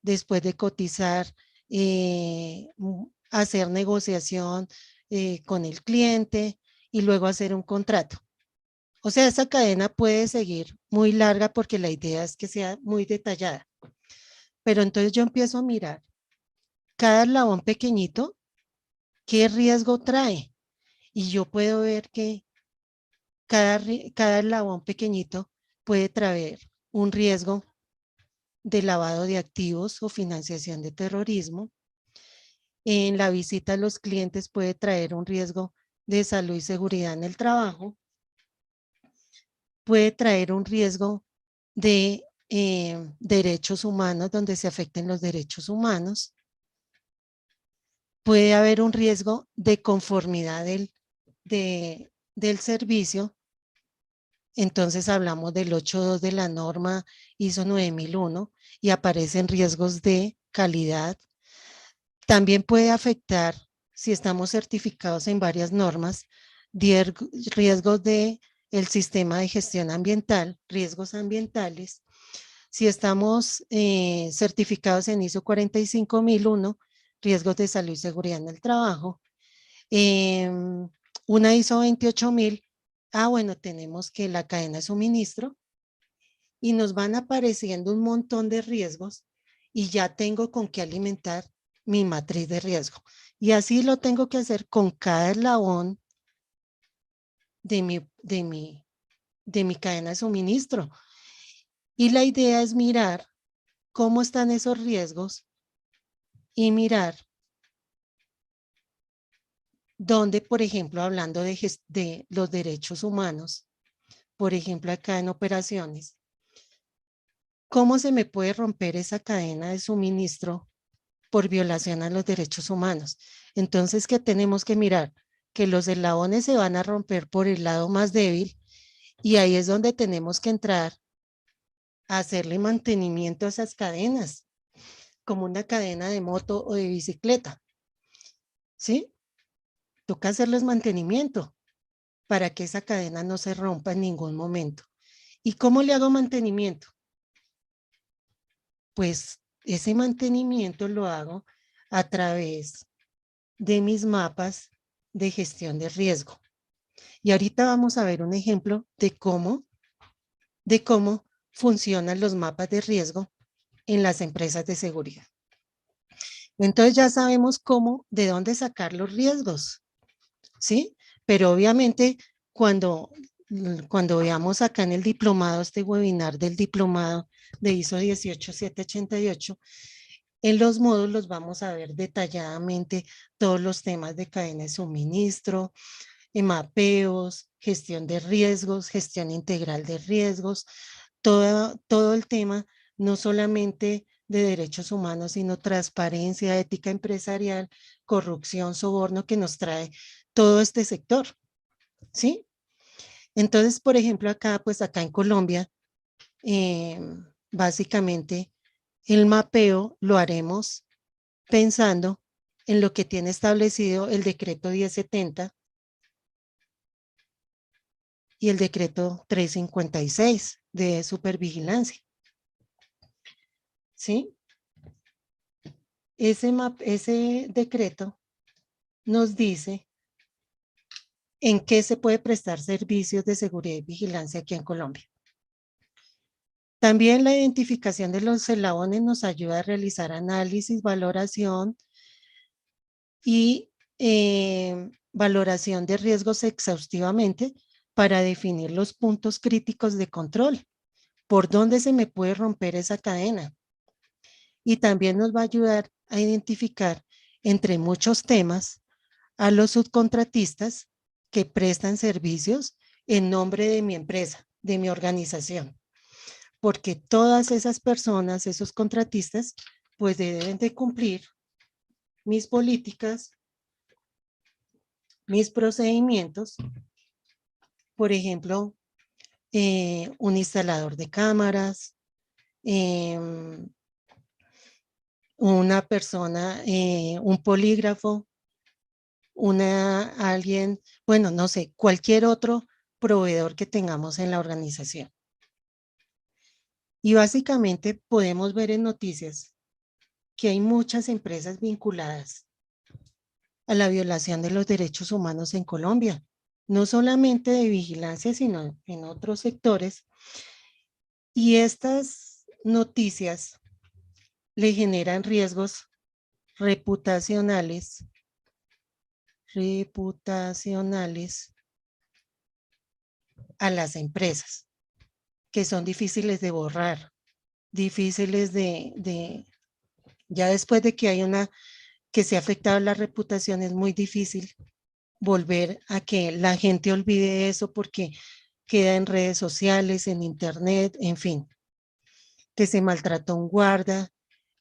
después de cotizar, hacer negociación con el cliente y luego hacer un contrato. O sea, esa cadena puede seguir muy larga porque la idea es que sea muy detallada. Pero entonces yo empiezo a mirar cada eslabón pequeñito, qué riesgo trae. Y yo puedo ver que cada eslabón pequeñito puede traer un riesgo de lavado de activos o financiación de terrorismo. En la visita a los clientes puede traer un riesgo de salud y seguridad en el trabajo. Puede traer un riesgo de derechos humanos, donde se afecten los derechos humanos. Puede haber un riesgo de conformidad del servicio. Entonces hablamos del 8.2 de la norma ISO 9001 y aparecen riesgos de calidad. También puede afectar, si estamos certificados en varias normas, riesgos de el sistema de gestión ambiental, riesgos ambientales. Si estamos certificados en ISO 45001, riesgos de salud y seguridad en el trabajo. Una ISO 28000, bueno, tenemos que la cadena de suministro y nos van apareciendo un montón de riesgos y ya tengo con qué alimentar mi matriz de riesgo. Y así lo tengo que hacer con cada eslabón de mi cadena de suministro. Y la idea es mirar cómo están esos riesgos y mirar donde, por ejemplo, hablando de los derechos humanos, por ejemplo, acá en operaciones, ¿cómo se me puede romper esa cadena de suministro por violación a los derechos humanos? Entonces, ¿qué tenemos que mirar? Que los eslabones se van a romper por el lado más débil y ahí es donde tenemos que entrar a hacerle mantenimiento a esas cadenas, como una cadena de moto o de bicicleta, ¿sí? Toca hacerles mantenimiento para que esa cadena no se rompa en ningún momento. ¿Y cómo le hago mantenimiento? Pues ese mantenimiento lo hago a través de mis mapas de gestión de riesgo. Y ahorita vamos a ver un ejemplo de cómo funcionan los mapas de riesgo en las empresas de seguridad. Entonces ya sabemos cómo, de dónde sacar los riesgos, ¿sí? Pero obviamente cuando, cuando veamos acá en el diplomado, este webinar del diplomado de ISO 18788, en los módulos vamos a ver detalladamente todos los temas de cadena de suministro, mapeos, gestión de riesgos, gestión integral de riesgos, todo el tema, no solamente de derechos humanos, sino transparencia, ética empresarial, corrupción, soborno que nos trae todo este sector, ¿sí? Entonces, por ejemplo, acá, pues acá en Colombia, eh, básicamente el mapeo lo haremos pensando en lo que tiene establecido el decreto 1070 y el decreto 356 de supervigilancia, ¿sí? Ese decreto nos dice en qué se puede prestar servicios de seguridad y vigilancia aquí en Colombia. También la identificación de los eslabones nos ayuda a realizar análisis, valoración y valoración de riesgos exhaustivamente para definir los puntos críticos de control. ¿Por dónde se me puede romper esa cadena? Y también nos va a ayudar a identificar, entre muchos temas, a los subcontratistas que prestan servicios en nombre de mi empresa, de mi organización. Porque todas esas personas, esos contratistas, pues deben de cumplir mis políticas, mis procedimientos. Por ejemplo, un instalador de cámaras, una persona, un polígrafo, alguien, bueno, no sé, cualquier otro proveedor que tengamos en la organización. Y básicamente podemos ver en noticias que hay muchas empresas vinculadas a la violación de los derechos humanos en Colombia, no solamente de vigilancia, sino en otros sectores. Y estas noticias le generan riesgos reputacionales a las empresas, que son difíciles de borrar, difíciles ya después de que hay que se ha afectado la reputación, es muy difícil volver a que la gente olvide eso porque queda en redes sociales, en internet, en fin, que se maltrató un guarda,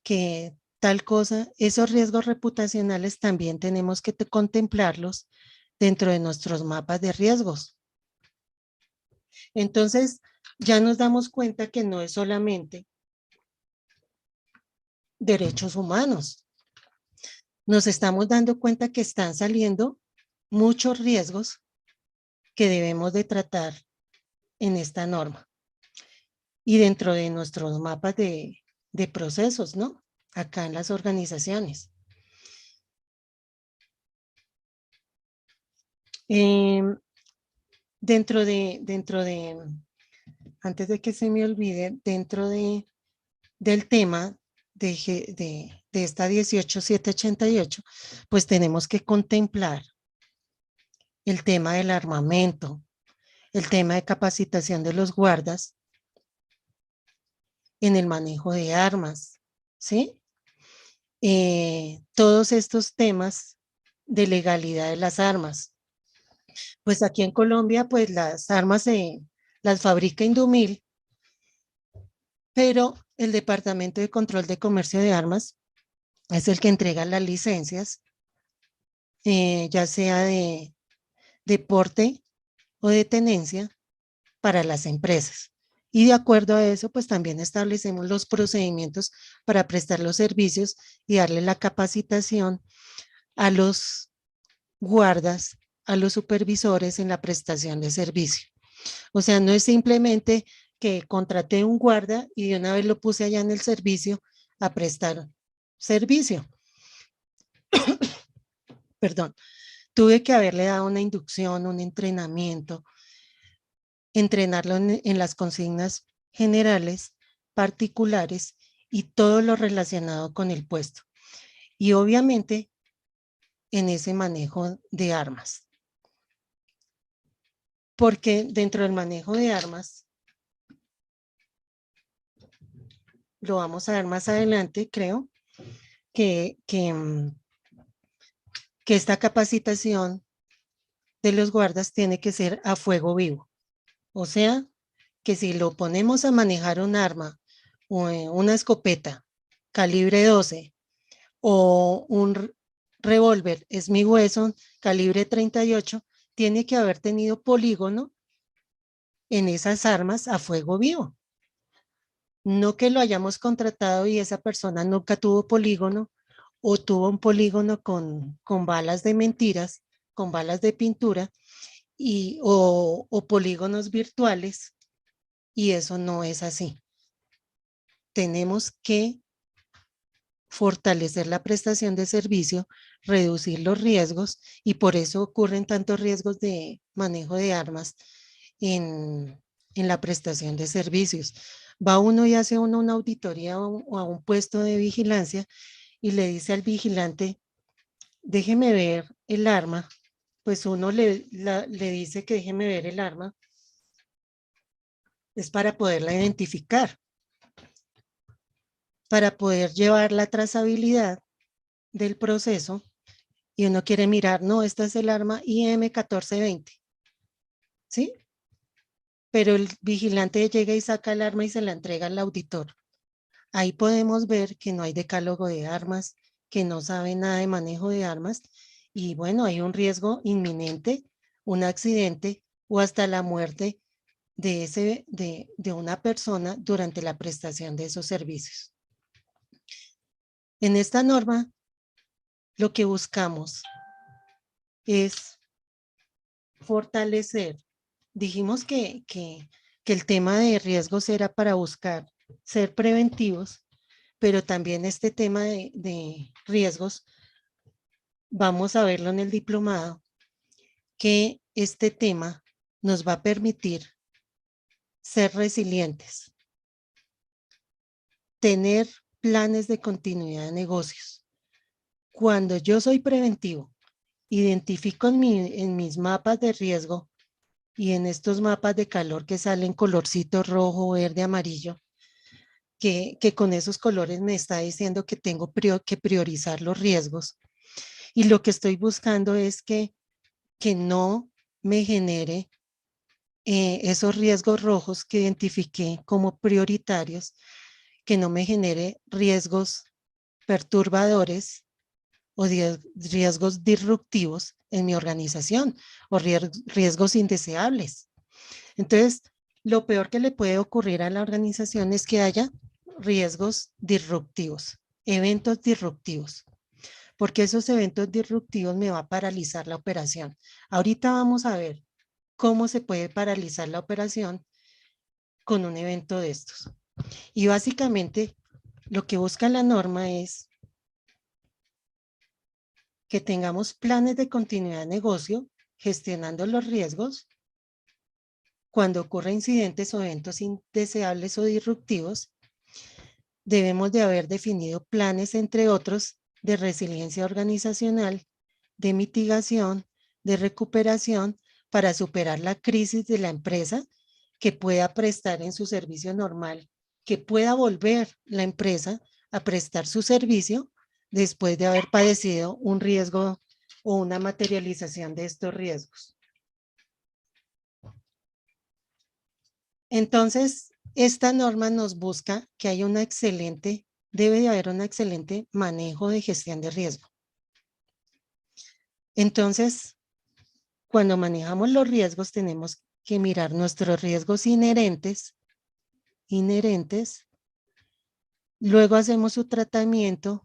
que tal cosa, esos riesgos reputacionales también tenemos que contemplarlos dentro de nuestros mapas de riesgos. Entonces, ya nos damos cuenta que no es solamente derechos humanos. Nos estamos dando cuenta que están saliendo muchos riesgos que debemos de tratar en esta norma y dentro de nuestros mapas de procesos, ¿no? Acá en las organizaciones. Dentro de, antes de que se me olvide, dentro del tema de esta 18788, pues tenemos que contemplar el tema del armamento, el tema de capacitación de los guardas en el manejo de armas, ¿sí? Todos estos temas de legalidad de las armas. Pues aquí en Colombia, pues las armas las fabrica Indumil, pero el Departamento de Control de Comercio de Armas es el que entrega las licencias, ya sea de porte o de tenencia para las empresas. Y de acuerdo a eso, pues también establecemos los procedimientos para prestar los servicios y darle la capacitación a los guardas, a los supervisores en la prestación de servicio. O sea, no es simplemente que contraté un guarda y de una vez lo puse allá en el servicio a prestar servicio. Perdón, tuve que haberle dado una inducción, un entrenamiento, entrenarlo en las consignas generales, particulares y todo lo relacionado con el puesto. Y obviamente en ese manejo de armas. Porque dentro del manejo de armas, lo vamos a ver más adelante, creo, que esta capacitación de los guardas tiene que ser a fuego vivo. O sea, que si lo ponemos a manejar un arma, o una escopeta calibre 12 o un revólver Smith Wesson calibre 38, tiene que haber tenido polígono en esas armas a fuego vivo. No que lo hayamos contratado y esa persona nunca tuvo polígono o tuvo un polígono con balas de mentiras, con balas de pintura o polígonos virtuales, y eso no es así. Tenemos que fortalecer la prestación de servicio, reducir los riesgos, y por eso ocurren tantos riesgos de manejo de armas en la prestación de servicios. Va uno y hace uno una auditoría o a un puesto de vigilancia y le dice al vigilante, déjeme ver el arma. Pues uno le dice que déjeme ver el arma, es para poderla identificar, para poder llevar la trazabilidad del proceso, y uno quiere mirar, no, esta es el arma IM1420, ¿sí? Pero el vigilante llega y saca el arma y se la entrega al auditor. Ahí podemos ver que no hay decálogo de armas, que no sabe nada de manejo de armas, y bueno, hay un riesgo inminente, un accidente o hasta la muerte de una persona durante la prestación de esos servicios. En esta norma, lo que buscamos es fortalecer. Dijimos que el tema de riesgos era para buscar ser preventivos, pero también este tema de riesgos, vamos a verlo en el diplomado, que este tema nos va a permitir ser resilientes, tener planes de continuidad de negocios. Cuando yo soy preventivo, identifico en mis mapas de riesgo y en estos mapas de calor que salen colorcito rojo, verde, amarillo, que con esos colores me está diciendo que tengo que priorizar los riesgos. Y lo que estoy buscando es que no me genere esos riesgos rojos que identifiqué como prioritarios, que no me genere riesgos perturbadores o riesgos disruptivos en mi organización o riesgos indeseables. Entonces, lo peor que le puede ocurrir a la organización es que haya riesgos disruptivos, eventos disruptivos, porque esos eventos disruptivos me va a paralizar la operación. Ahorita vamos a ver cómo se puede paralizar la operación con un evento de estos. Y básicamente lo que busca la norma es que tengamos planes de continuidad de negocio, gestionando los riesgos cuando ocurren incidentes o eventos indeseables o disruptivos. Debemos de haber definido planes, entre otros, de resiliencia organizacional, de mitigación, de recuperación para superar la crisis de la empresa, que pueda prestar en su servicio normal, que pueda volver la empresa a prestar su servicio después de haber padecido un riesgo o una materialización de estos riesgos. Entonces, esta norma nos busca que haya debe de haber un excelente manejo de gestión de riesgo. Entonces, cuando manejamos los riesgos, tenemos que mirar nuestros riesgos inherentes. Luego hacemos su tratamiento,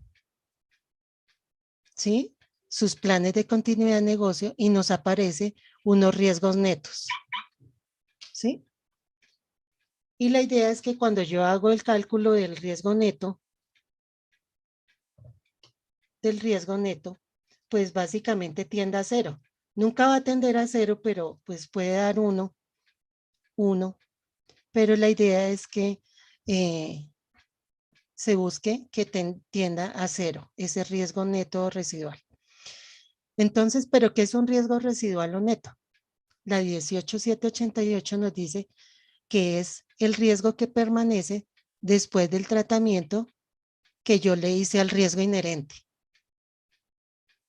¿sí? Sus planes de continuidad de negocio y nos aparece unos riesgos netos, ¿sí? Y la idea es que cuando yo hago el cálculo del riesgo neto, pues básicamente tiende a cero. Nunca va a tender a cero, pero pues puede dar uno. Pero la idea es que se busque que tienda a cero, ese riesgo neto o residual. Entonces, ¿pero qué es un riesgo residual o neto? La 18788 nos dice que es el riesgo que permanece después del tratamiento que yo le hice al riesgo inherente.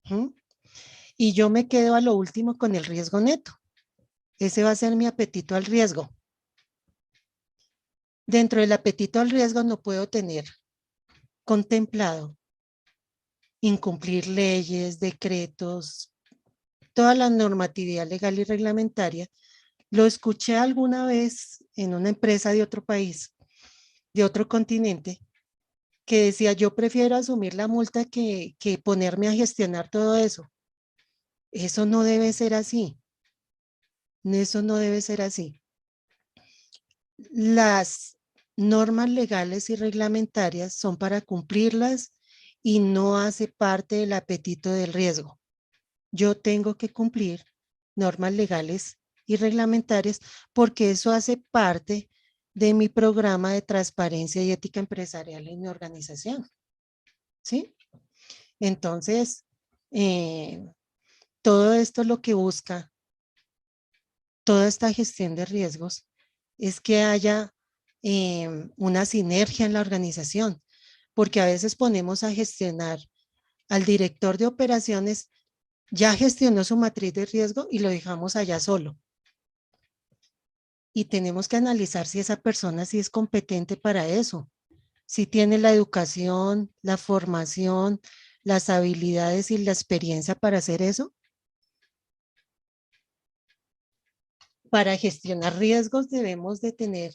¿Mm? Y yo me quedo a lo último con el riesgo neto. Ese va a ser mi apetito al riesgo. Dentro del apetito al riesgo no puedo tener contemplado incumplir leyes, decretos, toda la normatividad legal y reglamentaria. Lo escuché alguna vez en una empresa de otro país, de otro continente, que decía, yo prefiero asumir la multa que ponerme a gestionar todo eso. Eso no debe ser así. Eso no debe ser así. Las normas legales y reglamentarias son para cumplirlas y no hace parte del apetito del riesgo. Yo tengo que cumplir normas legales y reglamentarias porque eso hace parte de mi programa de transparencia y ética empresarial en mi organización. ¿Sí? Entonces, todo esto lo que busca, toda esta gestión de riesgos, es que haya una sinergia en la organización, porque a veces ponemos a gestionar al director de operaciones, ya gestionó su matriz de riesgo y lo dejamos allá solo. Y tenemos que analizar si esa persona sí es competente para eso, si tiene la educación, la formación, las habilidades y la experiencia para hacer eso. Para gestionar riesgos debemos de tener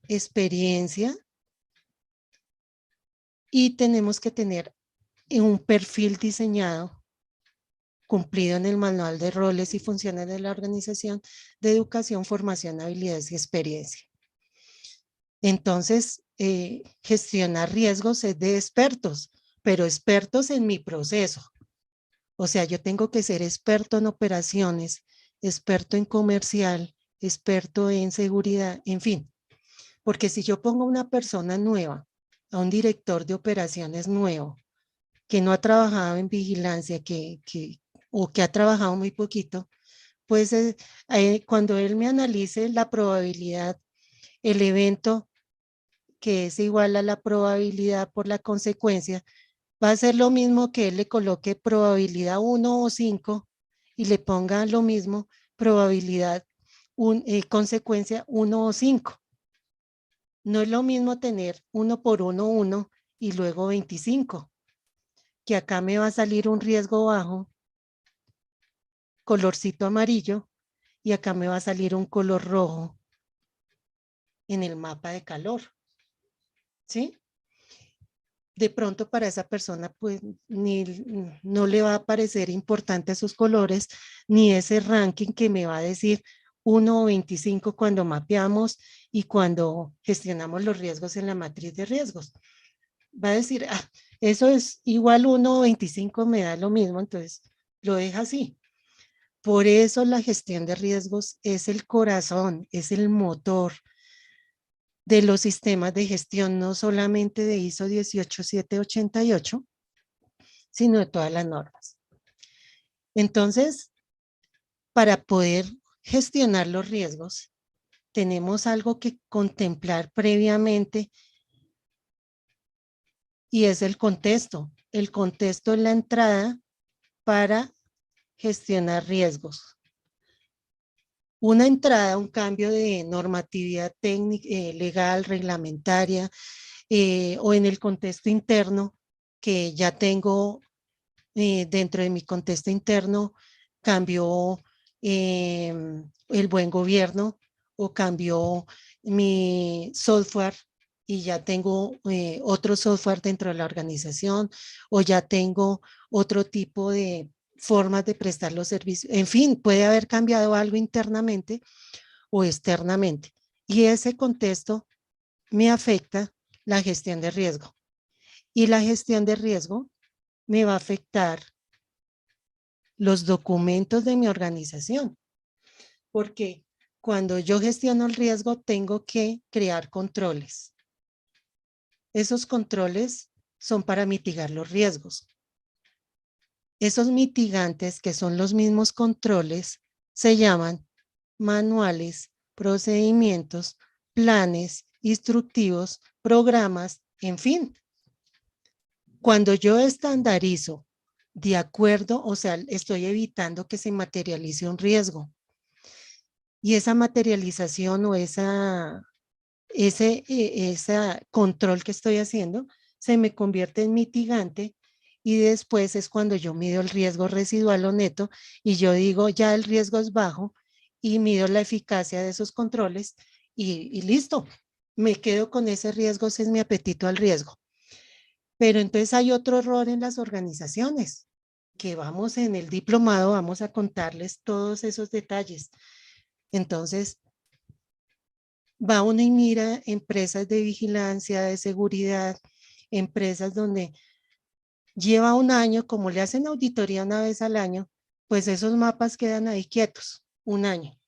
experiencia y tenemos que tener un perfil diseñado, cumplido en el manual de roles y funciones de la organización de educación, formación, habilidades y experiencia. Entonces, gestionar riesgos es de expertos, pero expertos en mi proceso. O sea, yo tengo que ser experto en operaciones, experto en comercial, experto en seguridad, en fin. Porque si yo pongo a una persona nueva, a un director de operaciones nuevo, que no ha trabajado en vigilancia, o que ha trabajado muy poquito, pues cuando él me analice la probabilidad, el evento que es igual a la probabilidad por la consecuencia, va a ser lo mismo que él le coloque probabilidad 1 o 5 y le ponga lo mismo probabilidad consecuencia 1 o 5. No es lo mismo tener 1 por 1, 1 y luego 25, que acá me va a salir un riesgo bajo, colorcito amarillo, y acá me va a salir un color rojo en el mapa de calor. ¿Sí? De pronto para esa persona pues no le va a parecer importante sus colores, ni ese ranking que me va a decir 1 o 25 cuando mapeamos y cuando gestionamos los riesgos en la matriz de riesgos. Va a decir, eso es igual 1 o 25, me da lo mismo, entonces lo deja así. Por eso la gestión de riesgos es el corazón, es el motor de los sistemas de gestión, no solamente de ISO 18788, sino de todas las normas. Entonces, para poder gestionar los riesgos, tenemos algo que contemplar previamente y es el contexto. El contexto es la entrada para gestionar riesgos. Una entrada, un cambio de normatividad técnica, legal, reglamentaria, o en el contexto interno que ya tengo dentro de mi contexto interno, cambió el buen gobierno o cambió mi software y ya tengo otro software dentro de la organización o ya tengo otro tipo de formas de prestar los servicios. En fin, puede haber cambiado algo internamente o externamente. Y ese contexto me afecta la gestión de riesgo. Y la gestión de riesgo me va a afectar los documentos de mi organización, porque cuando yo gestiono el riesgo tengo que crear controles. Esos controles son para mitigar los riesgos. Esos mitigantes, que son los mismos controles, se llaman manuales, procedimientos, planes, instructivos, programas, en fin. Cuando yo estandarizo de acuerdo, o sea, estoy evitando que se materialice un riesgo. Y esa materialización o ese control que estoy haciendo se me convierte en mitigante y después es cuando yo mido el riesgo residual o neto y yo digo ya el riesgo es bajo y mido la eficacia de esos controles y listo. Me quedo con ese riesgo, ese es mi apetito al riesgo. Pero entonces hay otro error en las organizaciones, que vamos en el diplomado, vamos a contarles todos esos detalles. Entonces, va uno y mira empresas de vigilancia, de seguridad, empresas donde lleva un año, como le hacen auditoría una vez al año, pues esos mapas quedan ahí quietos, un año.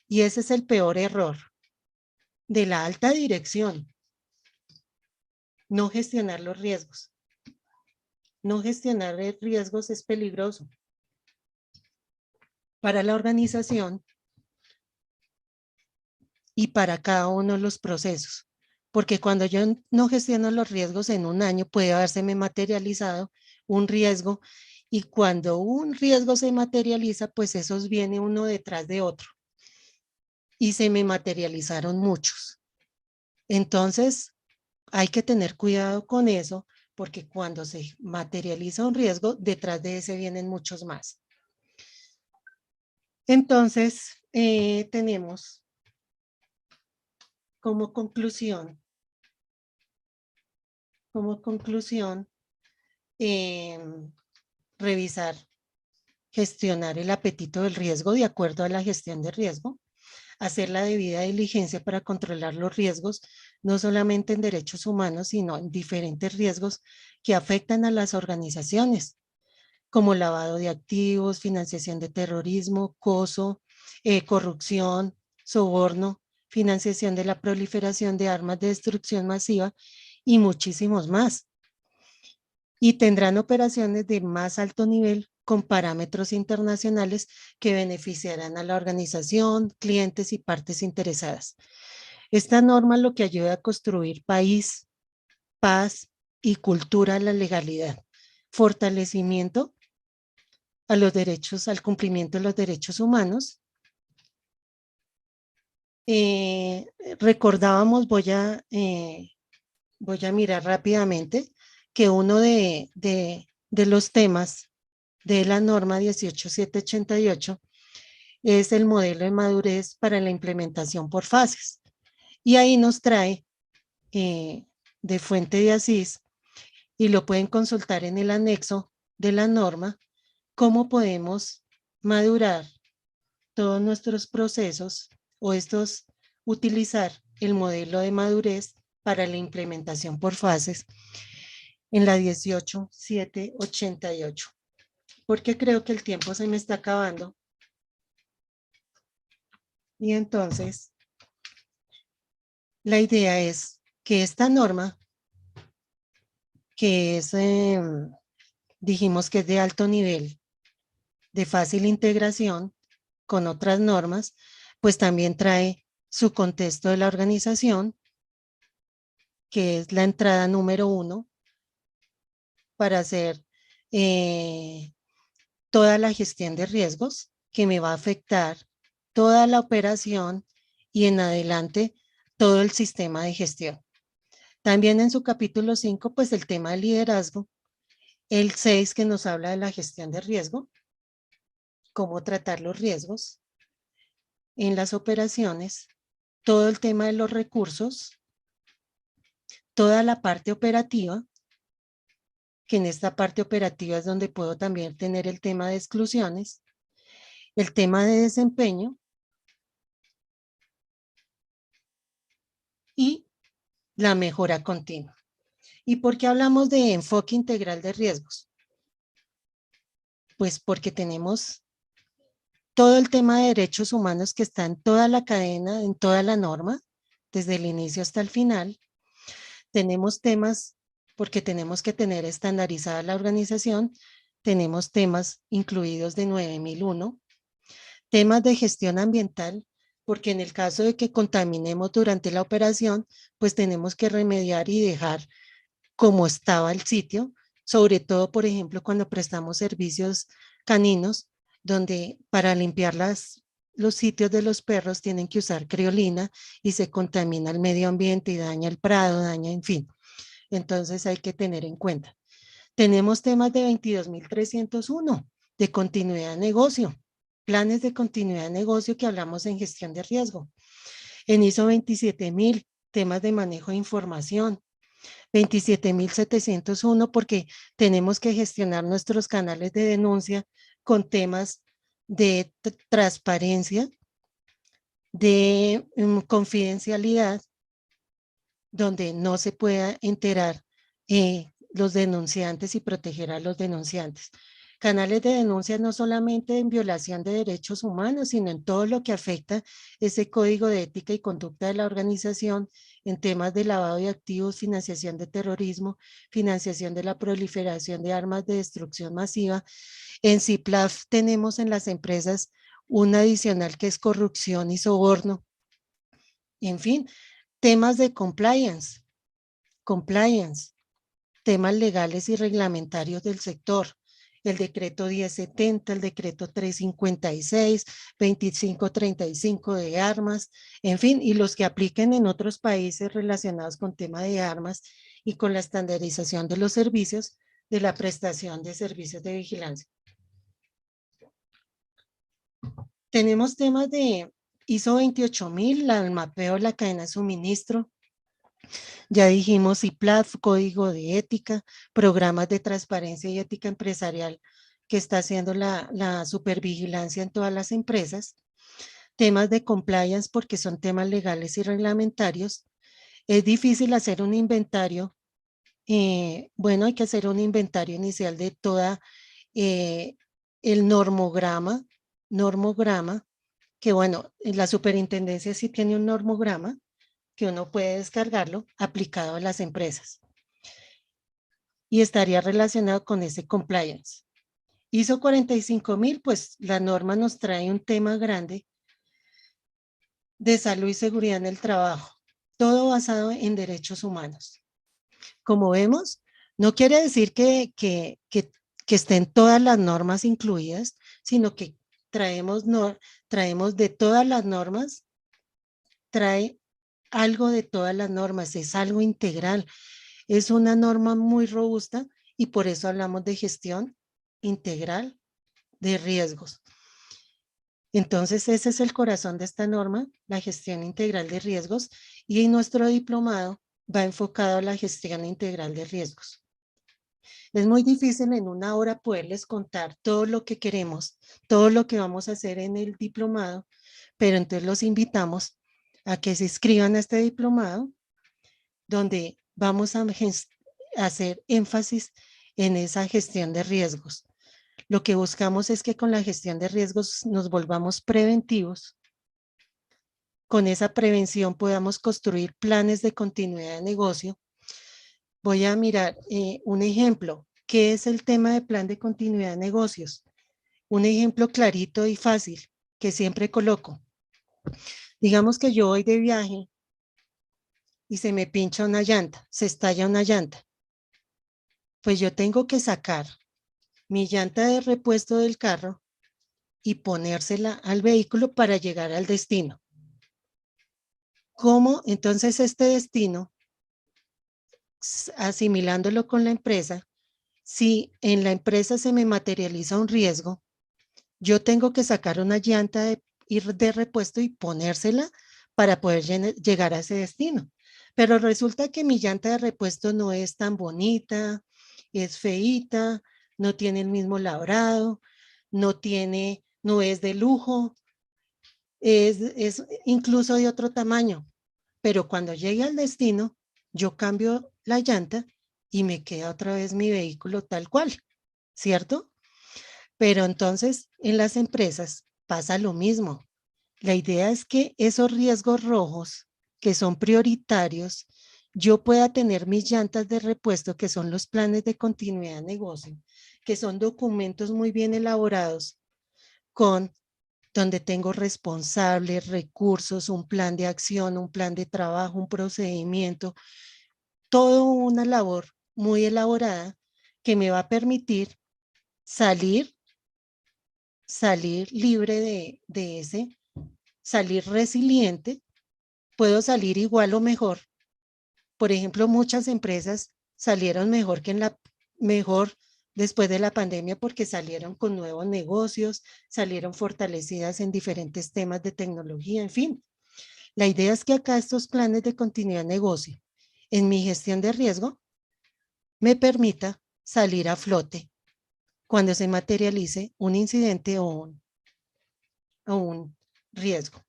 Y ese es el peor error de la alta dirección, no gestionar los riesgos. No gestionar riesgos es peligroso para la organización y para cada uno de los procesos. Porque cuando yo no gestiono los riesgos en un año, puede habérseme materializado un riesgo y cuando un riesgo se materializa, pues esos viene uno detrás de otro. Y se me materializaron muchos. Entonces, hay que tener cuidado con eso, porque cuando se materializa un riesgo, detrás de ese vienen muchos más. Entonces, tenemos como conclusión, eh, revisar, gestionar el apetito del riesgo de acuerdo a la gestión de riesgo, hacer la debida diligencia para controlar los riesgos, no solamente en derechos humanos, sino en diferentes riesgos que afectan a las organizaciones, como lavado de activos, financiación de terrorismo, coso, corrupción, soborno, financiación de la proliferación de armas de destrucción masiva y muchísimos más. Y tendrán operaciones de más alto nivel con parámetros internacionales que beneficiarán a la organización, clientes y partes interesadas. Esta norma lo que ayuda a construir país, paz y cultura de la legalidad, fortalecimiento a los derechos, al cumplimiento de los derechos humanos. Recordábamos, voy a mirar rápidamente, que uno de los temas de la norma 18788 es el modelo de madurez para la implementación por fases. Y ahí nos trae de fuente de Asís, y lo pueden consultar en el anexo de la norma, cómo podemos madurar todos nuestros procesos o utilizar el modelo de madurez para la implementación por fases en la 18788. Porque creo que el tiempo se me está acabando. Y entonces, la idea es que esta norma, que es, dijimos que es de alto nivel, de fácil integración con otras normas, pues también trae su contexto de la organización, que es la entrada número 1 para hacer toda la gestión de riesgos que me va a afectar toda la operación y en adelante todo el sistema de gestión. También en su capítulo 5, pues el tema del liderazgo, el 6 que nos habla de la gestión de riesgo, cómo tratar los riesgos en las operaciones, todo el tema de los recursos, toda la parte operativa, que en esta parte operativa es donde puedo también tener el tema de exclusiones, el tema de desempeño y la mejora continua. ¿Y por qué hablamos de enfoque integral de riesgos? Pues porque tenemos todo el tema de derechos humanos que está en toda la cadena, en toda la norma, desde el inicio hasta el final. Tenemos temas, porque tenemos que tener estandarizada la organización, tenemos temas incluidos de 9001, temas de gestión ambiental, porque en el caso de que contaminemos durante la operación, pues tenemos que remediar y dejar como estaba el sitio, sobre todo, por ejemplo, cuando prestamos servicios caninos, donde para limpiar los sitios de los perros tienen que usar creolina y se contamina el medio ambiente y daña el prado, daña, en fin. Entonces hay que tener en cuenta. Tenemos temas de 22.301 de continuidad de negocio, planes de continuidad de negocio que hablamos en gestión de riesgo. En ISO 27.000, temas de manejo de información. 27.701 porque tenemos que gestionar nuestros canales de denuncia con temas de transparencia, de confidencialidad, donde no se pueda enterar los denunciantes y proteger a los denunciantes. Canales de denuncia no solamente en violación de derechos humanos, sino en todo lo que afecta ese código de ética y conducta de la organización en temas de lavado de activos, financiación de terrorismo, financiación de la proliferación de armas de destrucción masiva. En CIPLAF tenemos en las empresas un adicional que es corrupción y soborno. En fin, temas de compliance, temas legales y reglamentarios del sector, el decreto 1070, el decreto 356, 2535 de armas, en fin, y los que apliquen en otros países relacionados con tema de armas y con la estandarización de los servicios de la prestación de servicios de vigilancia. Tenemos temas de ISO 28000, el mapeo de la cadena de suministro. Ya dijimos IPLAF, código de ética, programas de transparencia y ética empresarial que está haciendo la supervigilancia en todas las empresas. Temas de compliance porque son temas legales y reglamentarios. Es difícil hacer un inventario. Bueno, hay que hacer un inventario inicial de toda el normograma, que bueno, la superintendencia sí tiene un normograma que uno puede descargarlo aplicado a las empresas y estaría relacionado con ese compliance. ISO 45000, pues la norma nos trae un tema grande de salud y seguridad en el trabajo, todo basado en derechos humanos. Como vemos, no quiere decir que estén todas las normas incluidas, sino que traemos de todas las normas, trae algo de todas las normas, es algo integral. Es una norma muy robusta y por eso hablamos de gestión integral de riesgos. Entonces, ese es el corazón de esta norma, la gestión integral de riesgos, y nuestro diplomado va enfocado a la gestión integral de riesgos. Es muy difícil en una hora poderles contar todo lo que queremos, todo lo que vamos a hacer en el diplomado, pero entonces los invitamos a que se inscriban a este diplomado, donde vamos a hacer énfasis en esa gestión de riesgos. Lo que buscamos es que con la gestión de riesgos nos volvamos preventivos. Con esa prevención podamos construir planes de continuidad de negocio. Voy a mirar un ejemplo. ¿Qué es el tema de plan de continuidad de negocios? Un ejemplo clarito y fácil que siempre coloco. Digamos que yo voy de viaje y se me pincha una llanta, se estalla una llanta. Pues yo tengo que sacar mi llanta de repuesto del carro y ponérsela al vehículo para llegar al destino. ¿Cómo entonces este destino, asimilándolo con la empresa, si en la empresa se me materializa un riesgo, yo tengo que sacar una llanta de repuesto y ponérsela para poder llegar a ese destino? Pero resulta que mi llanta de repuesto no es tan bonita, es feíta, no tiene el mismo labrado, no es de lujo, es incluso de otro tamaño. Pero cuando llegue al destino, yo cambio la llanta y me queda otra vez mi vehículo tal cual, ¿cierto? Pero entonces en las empresas pasa lo mismo. La idea es que esos riesgos rojos, que son prioritarios, yo pueda tener mis llantas de repuesto, que son los planes de continuidad de negocio, que son documentos muy bien elaborados, con donde tengo responsables, recursos, un plan de acción, un plan de trabajo, un procedimiento, todo una labor muy elaborada que me va a permitir salir libre de ese, salir resiliente, puedo salir igual o mejor. Por ejemplo, muchas empresas salieron mejor después de la pandemia porque salieron con nuevos negocios, salieron fortalecidas en diferentes temas de tecnología, en fin. La idea es que acá estos planes de continuidad de negocio, en mi gestión de riesgo, me permita salir a flote cuando se materialice un incidente o un riesgo.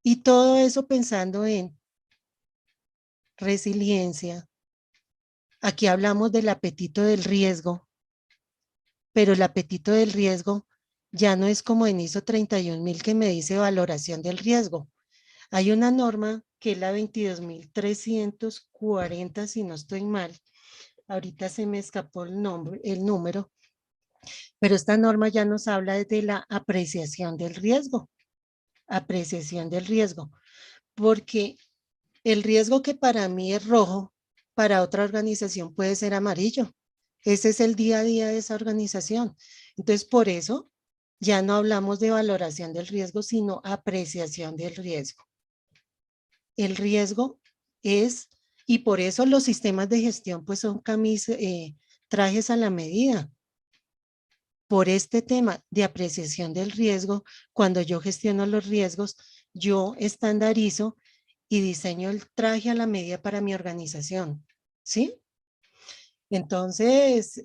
Y todo eso pensando en resiliencia. Aquí hablamos del apetito del riesgo, pero el apetito del riesgo ya no es como en ISO 31000 que me dice valoración del riesgo. Hay una norma que es la 22340, si no estoy mal. Ahorita se me escapó el número, pero esta norma ya nos habla de la apreciación del riesgo. Apreciación del riesgo, porque el riesgo que para mí es rojo, para otra organización puede ser amarillo. Ese es el día a día de esa organización. Entonces, por eso ya no hablamos de valoración del riesgo, sino apreciación del riesgo. El riesgo es, y por eso los sistemas de gestión pues son trajes a la medida. Por este tema de apreciación del riesgo, cuando yo gestiono los riesgos, yo estandarizo y diseño el traje a la medida para mi organización, ¿sí? Entonces,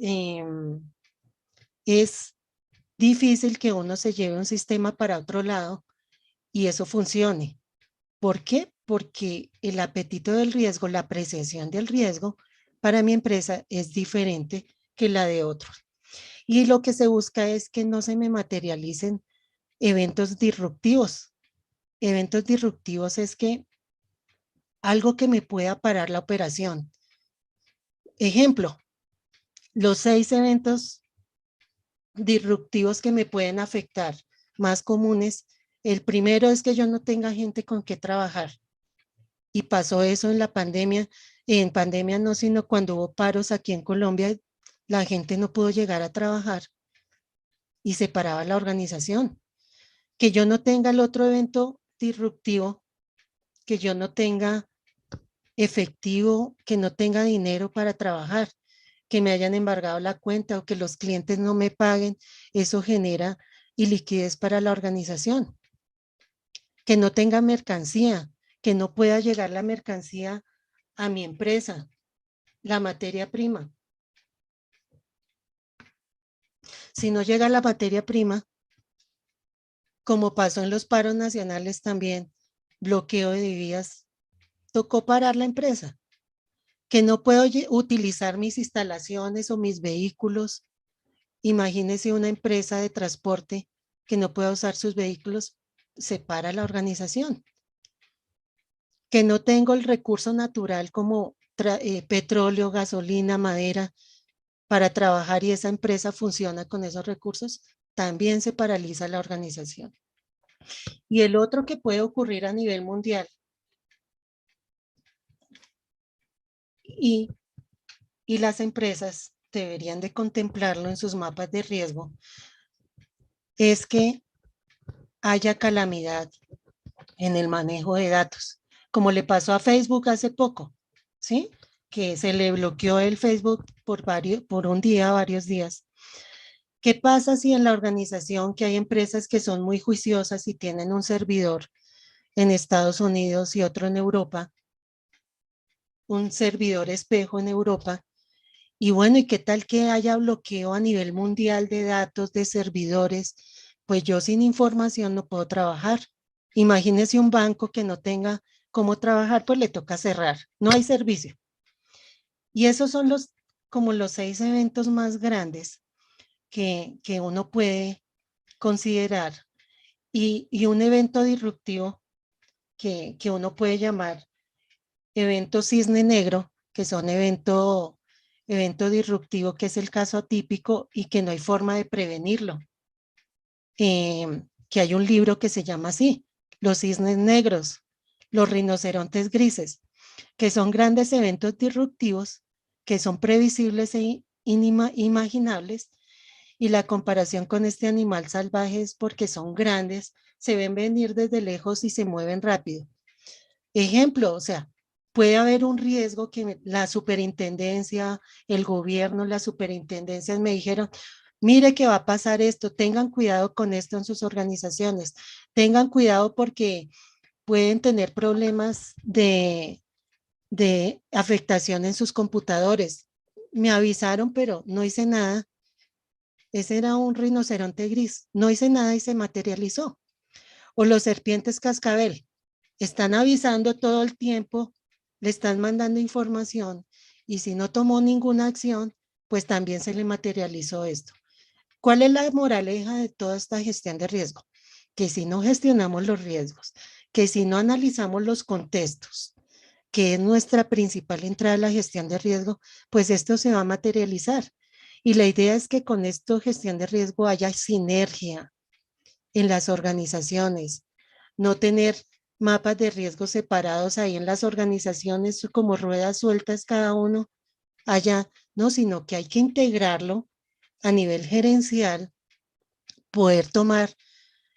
es difícil que uno se lleve un sistema para otro lado y eso funcione. ¿Por qué? Porque el apetito del riesgo, la apreciación del riesgo para mi empresa es diferente que la de otros. Y lo que se busca es que no se me materialicen eventos disruptivos. Eventos disruptivos es que algo que me pueda parar la operación. Ejemplo, los 6 eventos disruptivos que me pueden afectar, más comunes. El primero es que yo no tenga gente con qué trabajar. Y pasó eso en la pandemia. En pandemia no, sino cuando hubo paros aquí en Colombia, la gente no pudo llegar a trabajar y se paraba la organización. Que yo no tenga el otro evento disruptivo, que yo no tenga efectivo, que no tenga dinero para trabajar, que me hayan embargado la cuenta o que los clientes no me paguen, eso genera iliquidez para la organización. Que no tenga mercancía, que no pueda llegar la mercancía a mi empresa, la materia prima. Si no llega la materia prima, como pasó en los paros nacionales también, bloqueo de vías, tocó parar la empresa. Que no puedo utilizar mis instalaciones o mis vehículos. Imagínese una empresa de transporte que no pueda usar sus vehículos, separa la organización. Que no tengo el recurso natural como petróleo, gasolina, madera para trabajar y esa empresa funciona con esos recursos, también se paraliza la organización. Y el otro que puede ocurrir a nivel mundial y las empresas deberían de contemplarlo en sus mapas de riesgo, es que haya calamidad en el manejo de datos, como le pasó a Facebook hace poco, ¿sí? Que se le bloqueó el Facebook por un día, varios días. ¿Qué pasa si en la organización, que hay empresas que son muy juiciosas y tienen un servidor en Estados Unidos y otro en Europa, un servidor espejo en Europa? Y bueno, ¿y qué tal que haya bloqueo a nivel mundial de datos, de servidores? Pues yo sin información no puedo trabajar. Imagínese un banco que no tenga cómo trabajar, pues le toca cerrar. No hay servicio. Y esos son como los 6 eventos más grandes que uno puede considerar. Y un evento disruptivo que uno puede llamar evento cisne negro, que son evento disruptivo, que es el caso atípico y que no hay forma de prevenirlo. Que hay un libro que se llama así, Los cisnes negros, los rinocerontes grises, que son grandes eventos disruptivos que son previsibles e inimaginables, y la comparación con este animal salvaje es porque son grandes, se ven venir desde lejos y se mueven rápido. Ejemplo, o sea, puede haber un riesgo que la superintendencia, el gobierno, las superintendencias me dijeron, mire que va a pasar esto, tengan cuidado con esto en sus organizaciones, tengan cuidado porque pueden tener problemas de afectación en sus computadores. Me avisaron, pero no hice nada. Ese era un rinoceronte gris. No hice nada y se materializó. O los serpientes cascabel. Están avisando todo el tiempo, le están mandando información y si no tomó ninguna acción, pues también se le materializó esto. ¿Cuál es la moraleja de toda esta gestión de riesgo? Que si no gestionamos los riesgos, que si no analizamos los contextos, que es nuestra principal entrada a la gestión de riesgo, pues esto se va a materializar. Y la idea es que con esto gestión de riesgo haya sinergia en las organizaciones, no tener mapas de riesgo separados ahí en las organizaciones como ruedas sueltas cada uno allá, no, sino que hay que integrarlo a nivel gerencial, poder tomar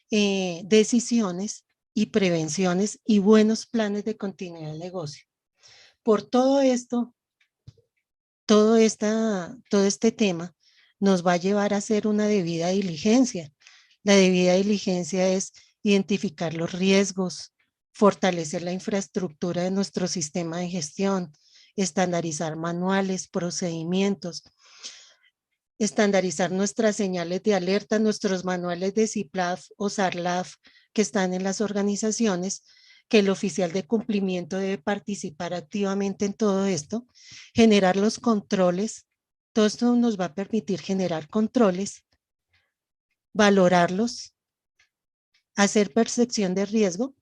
decisiones y prevenciones y buenos planes de continuidad del negocio. Por todo esto, todo este tema nos va a llevar a hacer una debida diligencia. La debida diligencia es identificar los riesgos, fortalecer la infraestructura de nuestro sistema de gestión, estandarizar manuales, procedimientos, estandarizar nuestras señales de alerta, nuestros manuales de CIPLAF o SARLAF que están en las organizaciones, que el oficial de cumplimiento debe participar activamente en todo esto, generar los controles. Todo esto nos va a permitir generar controles, valorarlos, hacer percepción de riesgo,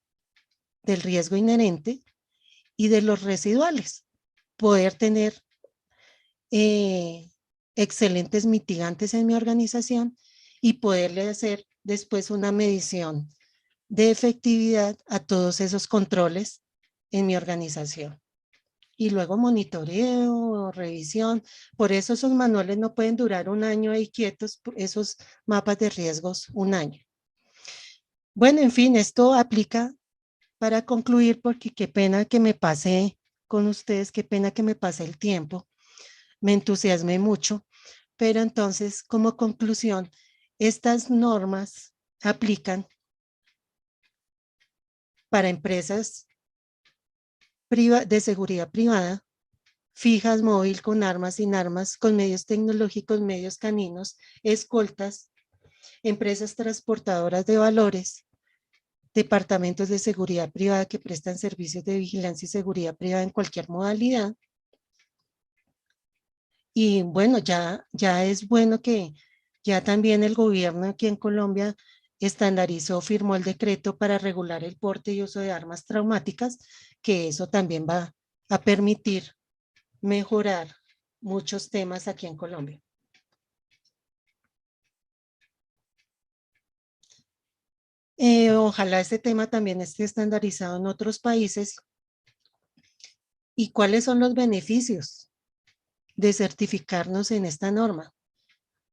del riesgo inherente y de los residuales. Poder tener excelentes mitigantes en mi organización y poderle hacer después una medición de efectividad a todos esos controles en mi organización. Y luego monitoreo, revisión. Por eso esos manuales no pueden durar un año ahí quietos, esos mapas de riesgos un año. Bueno, en fin, esto aplica para concluir porque qué pena que me pasé con ustedes, qué pena que me pasé el tiempo. Me entusiasmé mucho, pero entonces como conclusión, estas normas aplican para empresas de seguridad privada, fijas, móvil, con armas, sin armas, con medios tecnológicos, medios caninos, escoltas, empresas transportadoras de valores, departamentos de seguridad privada que prestan servicios de vigilancia y seguridad privada en cualquier modalidad. Y bueno, ya es bueno que ya también el gobierno aquí en Colombia estandarizó, firmó el decreto para regular el porte y uso de armas traumáticas, que eso también va a permitir mejorar muchos temas aquí en Colombia. Ojalá este tema también esté estandarizado en otros países. ¿Y cuáles son los beneficios de certificarnos en esta norma.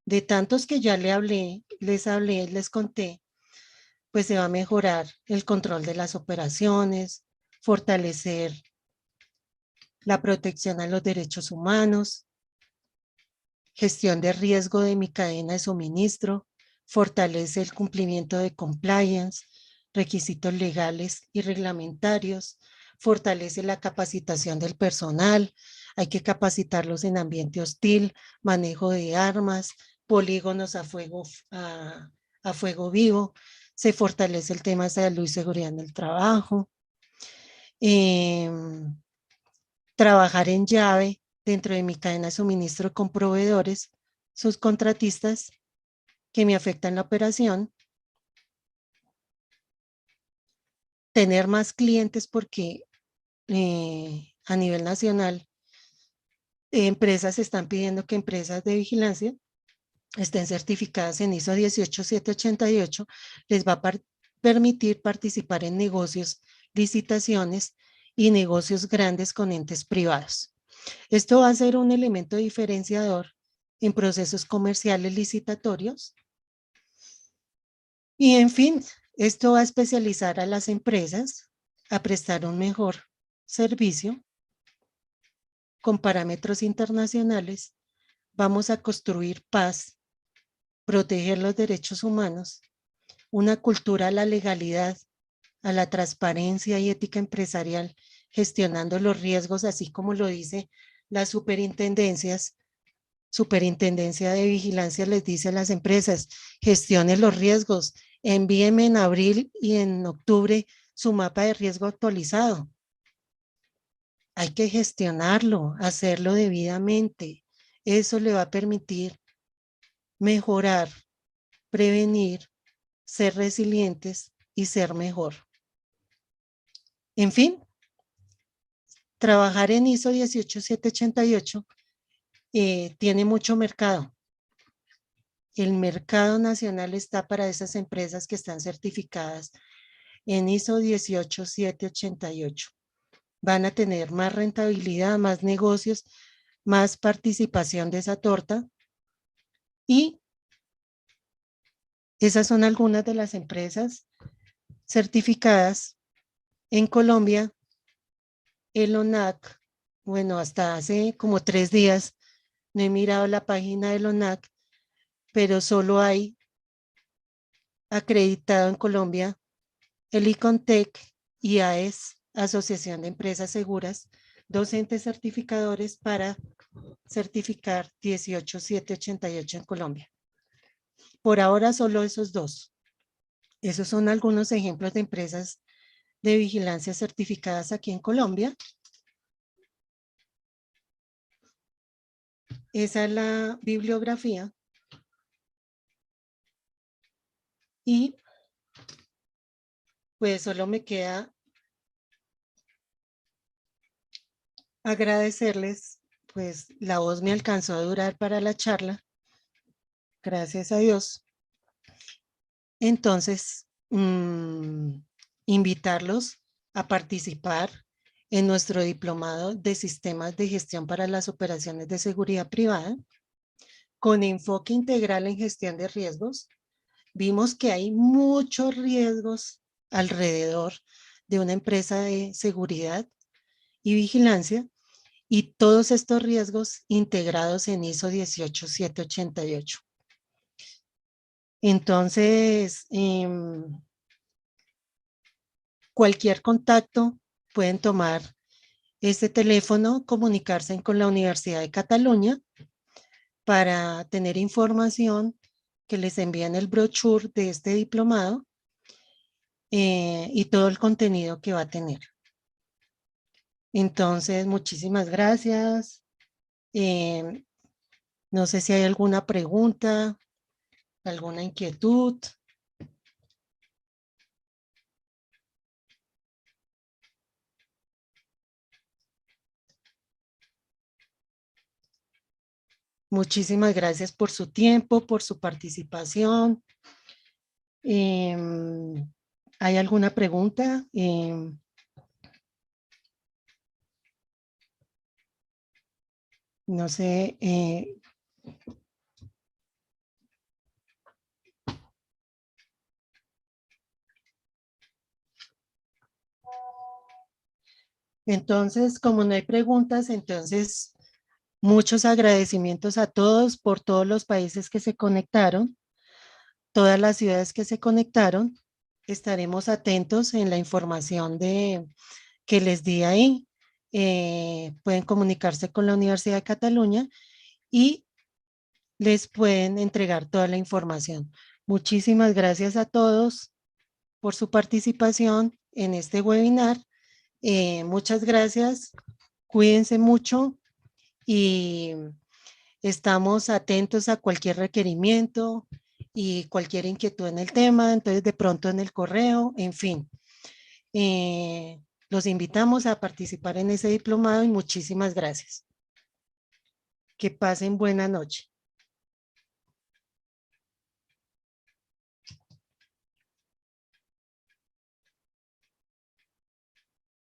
De tantos que ya les conté, pues se va a mejorar el control de las operaciones, fortalecer la protección a los derechos humanos, gestión de riesgo de mi cadena de suministro, fortalece el cumplimiento de compliance, requisitos legales y reglamentarios, fortalece la capacitación del personal, hay que capacitarlos en ambiente hostil, manejo de armas, polígonos a fuego vivo, se fortalece el tema de salud y seguridad en el trabajo, eh, trabajar en llave dentro de mi cadena de suministro con proveedores, sus contratistas que me afectan la operación, tener más clientes porque a nivel nacional empresas están pidiendo que empresas de vigilancia estén certificadas en ISO 18788, les va a permitir participar en negocios, licitaciones y negocios grandes con entes privados. Esto va a ser un elemento diferenciador en procesos comerciales licitatorios y, en fin, esto va a especializar a las empresas a prestar un mejor servicio con parámetros internacionales. Vamos a construir paz, proteger los derechos humanos, una cultura a la legalidad, a la transparencia y ética empresarial, gestionando los riesgos, así como lo dice las superintendencia de vigilancia les dice a las empresas, gestione los riesgos, envíenme en abril y en octubre su mapa de riesgo actualizado. Hay que gestionarlo, hacerlo debidamente. Eso le va a permitir mejorar, prevenir, ser resilientes y ser mejor. En fin, trabajar en ISO 18788 tiene mucho mercado. El mercado nacional está para esas empresas que están certificadas en ISO 18788. Van a tener más rentabilidad, más negocios, más participación de esa torta. Y esas son algunas de las empresas certificadas en Colombia. El ONAC, bueno, hasta hace como 3 días no he mirado la página del ONAC, pero solo hay acreditado en Colombia el ICONTEC y AES, Asociación de Empresas Seguras, dos entes certificadores para certificar 18788 en Colombia. Por ahora solo esos dos. Esos son algunos ejemplos de empresas de vigilancia certificadas aquí en Colombia. Esa es la bibliografía. Y pues solo me queda agradecerles, pues la voz me alcanzó a durar para la charla, gracias a Dios. Entonces, invitarlos a participar en nuestro diplomado de sistemas de gestión para las operaciones de seguridad privada, con enfoque integral en gestión de riesgos. Vimos que hay muchos riesgos alrededor de una empresa de seguridad y vigilancia, y todos estos riesgos integrados en ISO 18788. Entonces, cualquier contacto pueden tomar este teléfono, comunicarse con la Universidad de Cataluña para tener información, que les envíen el brochure de este diplomado y todo el contenido que va a tener. Entonces, muchísimas gracias. No sé si hay alguna pregunta, alguna inquietud. Muchísimas gracias por su tiempo, por su participación. ¿Hay alguna pregunta? No sé, entonces, como no hay preguntas, entonces muchos agradecimientos a todos por todos los países que se conectaron, todas las ciudades que se conectaron. Estaremos atentos en la información que les di ahí. Pueden comunicarse con la Universidad de Cataluña y les pueden entregar toda la información. Muchísimas gracias a todos por su participación en este webinar. Muchas gracias, cuídense mucho y estamos atentos a cualquier requerimiento y cualquier inquietud en el tema, entonces de pronto en el correo, en fin. Eh, los invitamos a participar en ese diplomado y muchísimas gracias. Que pasen buena noche.